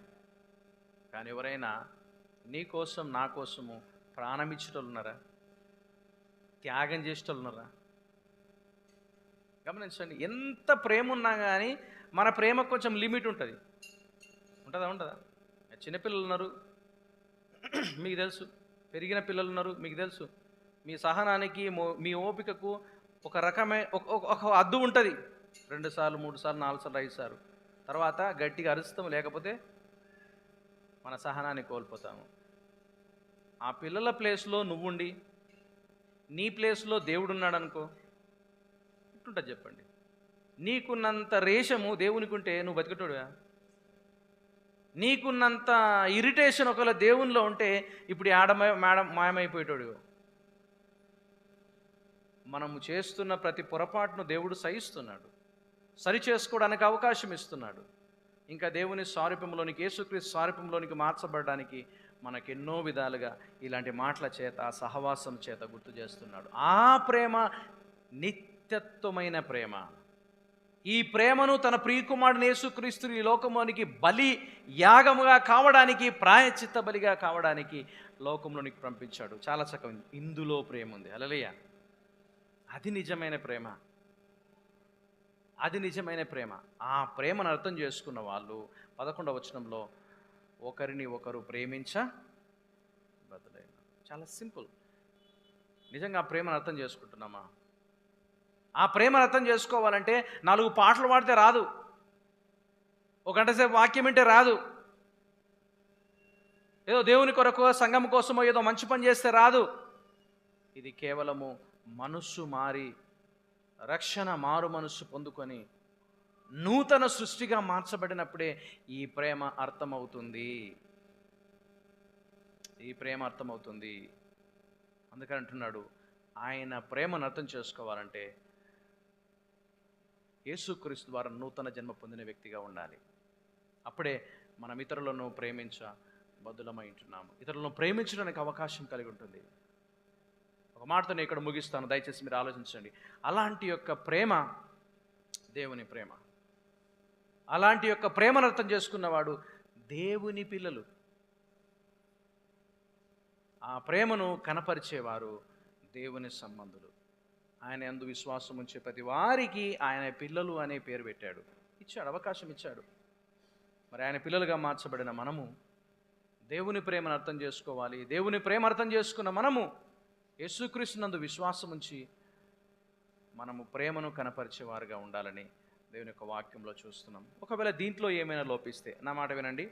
కానీ ఎవరైనా నీ కోసం, నా కోసము ప్రాణం ఇచ్చేటోళ్ళు ఉన్నారా? త్యాగం చేసేటోళ్ళు ఉన్నారా? గమనించండి, ఎంత ప్రేమ ఉన్నా కానీ మన ప్రేమకు కొంచెం లిమిట్ ఉంటుంది. ఉంటుందా? చిన్నపిల్లలు ఉన్నారు, మీకు తెలుసు. పెరిగిన పిల్లలు ఉన్నారు, మీకు తెలుసు. మీ సహనానికి, మీ ఓపికకు ఒక రకమైన ఒక హద్దు ఉంటుంది. 2 సార్లు, 3 సార్లు, 4 సార్లు, 5 సార్లు తర్వాత గట్టిగా అరుస్తాము, లేకపోతే మన సహనాన్ని కోల్పోతాము. ఆ పిల్లల ప్లేస్లో నువ్వుండి నీ ప్లేస్లో దేవుడు ఉన్నాడు అనుకో, ఇట్లుంటుంది చెప్పండి. నీకున్నంత రేషము దేవునికి ఉంటే నువ్వు బతికటోడుగా? నీకున్నంత ఇరిటేషన్ ఒకవేళ దేవునిలో ఉంటే ఇప్పుడు మాయమైపోయేటోడు. మనము చేస్తున్న ప్రతి పొరపాటును దేవుడు సహిస్తున్నాడు. సరి చేసుకోవడానికి అవకాశం ఇస్తున్నాడు. ఇంకా దేవుని స్వారూప్యంలోనికి, యేసుక్రీస్తు స్వారూప్యంలోనికి మార్చబడడానికి మనకు ఎన్నో విధాలుగా ఇలాంటి మాటల చేత, సహవాసం చేత గుర్తు చేస్తున్నాడు. ఆ ప్రేమ నిత్యత్వమైన ప్రేమ. ఈ ప్రేమను తన ప్రియకుమారుని యేసుక్రీస్తుని ఈ లోకంలోనికి బలి యాగముగా కావడానికి, ప్రాయశ్చిత్త బలిగా కావడానికి లోకంలోనికి పంపించాడు. చాలా చక్కగా ఇందులో ప్రేమ ఉంది. హల్లెలూయా. అది నిజమైన ప్రేమ. అది నిజమైన ప్రేమ. ఆ ప్రేమను అర్థం చేసుకున్న వాళ్ళు 11వ వచనంలో ఒకరిని ఒకరు ప్రేమించ బదులైన. చాలా సింపుల్. నిజంగా ఆ ప్రేమను అర్థం చేసుకుంటున్నామా? ఆ ప్రేమను అర్థం చేసుకోవాలంటే 4 పాటలు పాడితే రాదు, ఒక గంట సేపు వాక్యం వింటే రాదు, ఏదో దేవుని కొరకు సంఘం కోసమో ఏదో మంచి పని చేస్తే రాదు. ఇది కేవలము మనస్సు మారి, రక్షణ మారు మనస్సు పొందుకొని నూతన సృష్టిగా మార్చబడినప్పుడే ఈ ప్రేమ అర్థమవుతుంది. ఈ ప్రేమ అర్థమవుతుంది. అందుకని అంటున్నాడు, ఆయన ప్రేమను అర్థం చేసుకోవాలంటే యేసుక్రీస్తు ద్వారా నూతన జన్మ పొందిన వ్యక్తిగా ఉండాలి. అప్పుడే మనం ఇతరులను ప్రేమించ బదులమై ఉంటున్నాము. ఇతరులను ప్రేమించడానికి అవకాశం కలిగి ఉంటుంది. ఒక మాటతో నేను ఇక్కడ ముగిస్తాను, దయచేసి మీరు ఆలోచించండి. అలాంటి యొక్క ప్రేమ దేవుని ప్రేమ. అలాంటి యొక్క ప్రేమను అర్థం చేసుకున్నవాడు దేవుని పిల్లలు. ఆ ప్రేమను కనపరిచేవారు దేవుని సంబంధులు. ఆయన యందు విశ్వాసం ఉంచే ప్రతి వారికి ఆయన పిల్లలు అనే పేరు పెట్టాడు, ఇచ్చాడు, అవకాశం ఇచ్చాడు. మరి ఆయన పిల్లలుగా మార్చబడిన మనము దేవుని ప్రేమను అర్థం చేసుకోవాలి. దేవుని ప్రేమ అర్థం చేసుకున్న మనము యేసుక్రీస్తు నందు విశ్వాసం ఉంచి మనము ప్రేమను కనపరిచేవారుగా ఉండాలని దేవుని యొక్క వాక్యంలో చూస్తున్నాం. ఒకవేళ దీంట్లో ఏమైనా లోపిస్తే, నా మాట వినండి,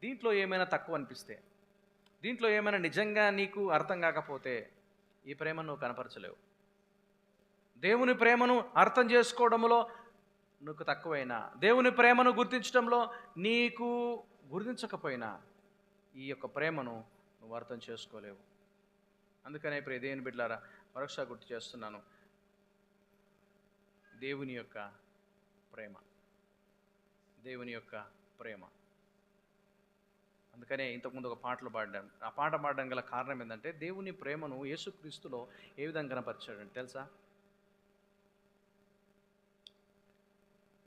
దీంట్లో ఏమైనా తక్కువ అనిపిస్తే, దీంట్లో ఏమైనా నిజంగా నీకు అర్థం కాకపోతే ఈ ప్రేమను నువ్వు కనపరచలేవు. దేవుని ప్రేమను అర్థం చేసుకోవడంలో నీకు తక్కువైనా, దేవుని ప్రేమను గుర్తించడంలో నీకు గుర్తించకపోయినా ఈ యొక్క ప్రేమను నువ్వు అర్థం చేసుకోలేవు. అందుకనే ప్రియ దేవుని బిడ్డలారా, మరొకసారి గుర్తు చేస్తున్నాను, దేవుని యొక్క ప్రేమ, దేవుని యొక్క ప్రేమ. అందుకనే ఇంతకుముందు ఒక పాటలు పాడాను. ఆ పాట పాడడానికి గల కారణం ఏంటంటే దేవుని ప్రేమను యేసుక్రీస్తులో ఏ విధంగా కనపరిచాడంటే తెలుసా?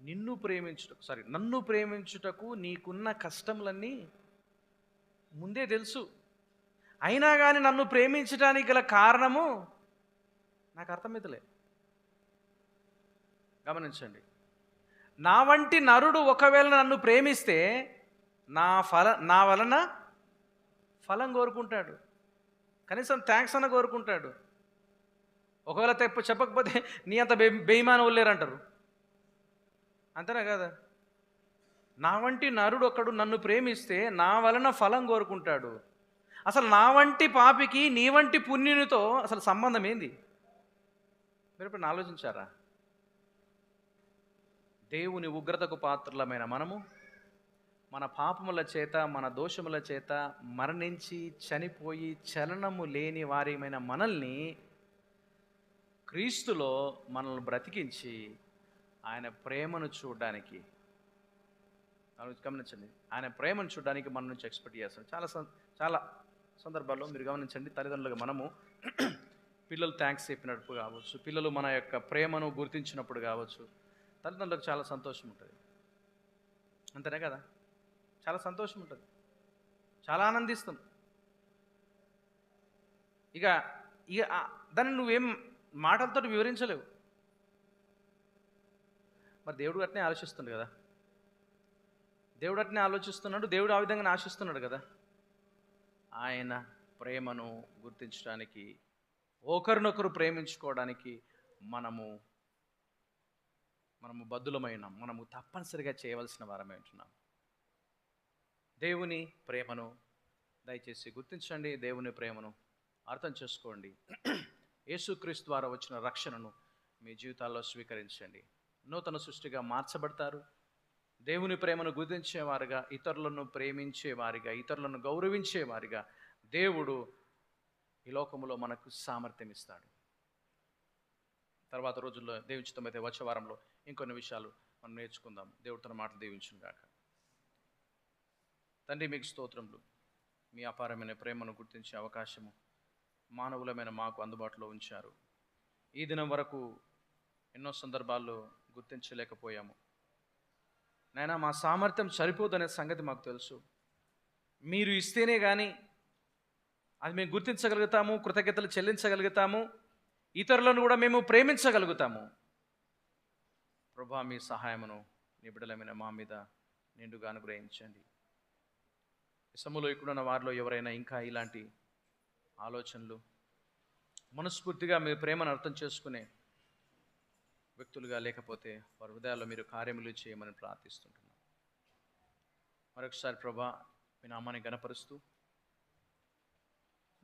నన్ను ప్రేమించుటకు నీకున్న కష్టములన్నీ ముందే తెలుసు, అయినా కానీ నన్ను ప్రేమించడానికి గల కారణము నాకు అర్థమవుతలే. గమనించండి, నా వంటి నరుడు ఒకవేళ నన్ను ప్రేమిస్తే నా వలన ఫలం కోరుకుంటాడు, కనీసం థ్యాంక్స్ అన్న కోరుకుంటాడు. ఒకవేళ చెప్పకపోతే నీ అంత బేయిమాన వల్లేరంటారు. అంతేనా కదా? నా వంటి నరుడు ఒకడు నన్ను ప్రేమిస్తే నా వలన ఫలం కోరుకుంటాడు. అసలు నా వంటి పాపికి నీ వంటి పుణ్యునితో అసలు సంబంధం ఏంది? మీరు ఇప్పుడు ఆలోచించారా? దేవుని ఉగ్రతకు పాత్రలమైన మనము మన పాపముల చేత, మన దోషముల చేత మరణించి చనిపోయి చలనము లేని వారిమైన మనల్ని క్రీస్తులో మనల్ని బ్రతికించి ఆయన ప్రేమను చూడడానికి, గమనించండి, ఆయన ప్రేమను చూడడానికి మన నుంచి ఎక్స్పెక్ట్ చేస్తాం. చాలా సందర్భాల్లో మీరు గమనించండి, తల్లిదండ్రులుగా మనము పిల్లలు థ్యాంక్స్ చెప్పినప్పుడు కావచ్చు, పిల్లలు మన యొక్క ప్రేమను గుర్తించినప్పుడు కావచ్చు, తల్లిదండ్రులకు చాలా సంతోషం ఉంటుంది. అంతేనే కదా? చాలా సంతోషం ఉంటుంది, చాలా ఆనందిస్తాం. ఇక ఇక దాన్ని నువ్వేం మాటలతో వివరించలేవు. మరి దేవుడు అట్నే ఆలోచిస్తుంది కదా, దేవుడు అట్నే ఆలోచిస్తున్నాడు, దేవుడు ఆ విధంగా ఆశిస్తున్నాడు కదా. ఆయన ప్రేమను గుర్తించడానికి, ఒకరినొకరు ప్రేమించుకోవడానికి మనము బద్ధులమైనాం. మనము తప్పనిసరిగా చేయవలసిన వారమే ఉంటున్నాం. దేవుని ప్రేమను దయచేసి గుర్తించండి, దేవుని ప్రేమను అర్థం చేసుకోండి. యేసుక్రీస్తు ద్వారా వచ్చిన రక్షణను మీ జీవితాల్లో స్వీకరించండి. నూతన సృష్టిగా మార్చబడతారు. దేవుని ప్రేమను గుర్తించేవారుగా, ఇతరులను ప్రేమించేవారిగా, ఇతరులను గౌరవించేవారిగా దేవుడు ఈ లోకములో మనకు సామర్థ్యం ఇస్తాడు. తర్వాత రోజుల్లో దేవుని చిత్తమైతే వచ్చే వారంలో ఇంకొన్ని విషయాలు మనం నేర్చుకుందాం. దేవుడు తన మాటలు దీవించును గాక. తండ్రి, మీకు స్తోత్రములు. మీ అపారమైన ప్రేమను గుర్తించే అవకాశము మానవులమైన మాకు అందుబాటులో ఉంచారు. ఈ దినం వరకు ఎన్నో సందర్భాల్లో గుర్తించలేకపోయాము. నాయనా, మా సామర్థ్యం సరిపోదనే సంగతి మాకు తెలుసు. మీరు ఇస్తేనే కానీ అది మేము గుర్తించగలుగుతాము, కృతజ్ఞతలు చెల్లించగలుగుతాము, ఇతరులను కూడా మేము ప్రేమించగలుగుతాము. ప్రభా, మీ సహాయమును నీ బిడ్డలమైన మా మీద నిండుగా అనుగ్రహించండి. ఈ సమయంలో ఇక్కడున్న వారిలో ఎవరైనా ఇంకా ఇలాంటి ఆలోచనలు, మనస్ఫూర్తిగా మీ ప్రేమను అర్థం చేసుకునే వ్యక్తులుగా లేకపోతే వారి హృదయాల్లో మీరు కార్యములు చేయమని ప్రార్థిస్తుంటున్నాం. మరొకసారి ప్రభా, మీ నామాన్ని గణపరుస్తూ,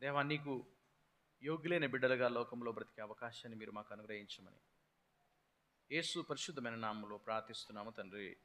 దేవా, నీకు యోగ్యులైన బిడ్డలుగా లోకంలో బ్రతికే అవకాశాన్ని మీరు మాకు అనుగ్రహించమని యేసు పరిశుద్ధమైన నామములో ప్రార్థిస్తున్నాము తండ్రి.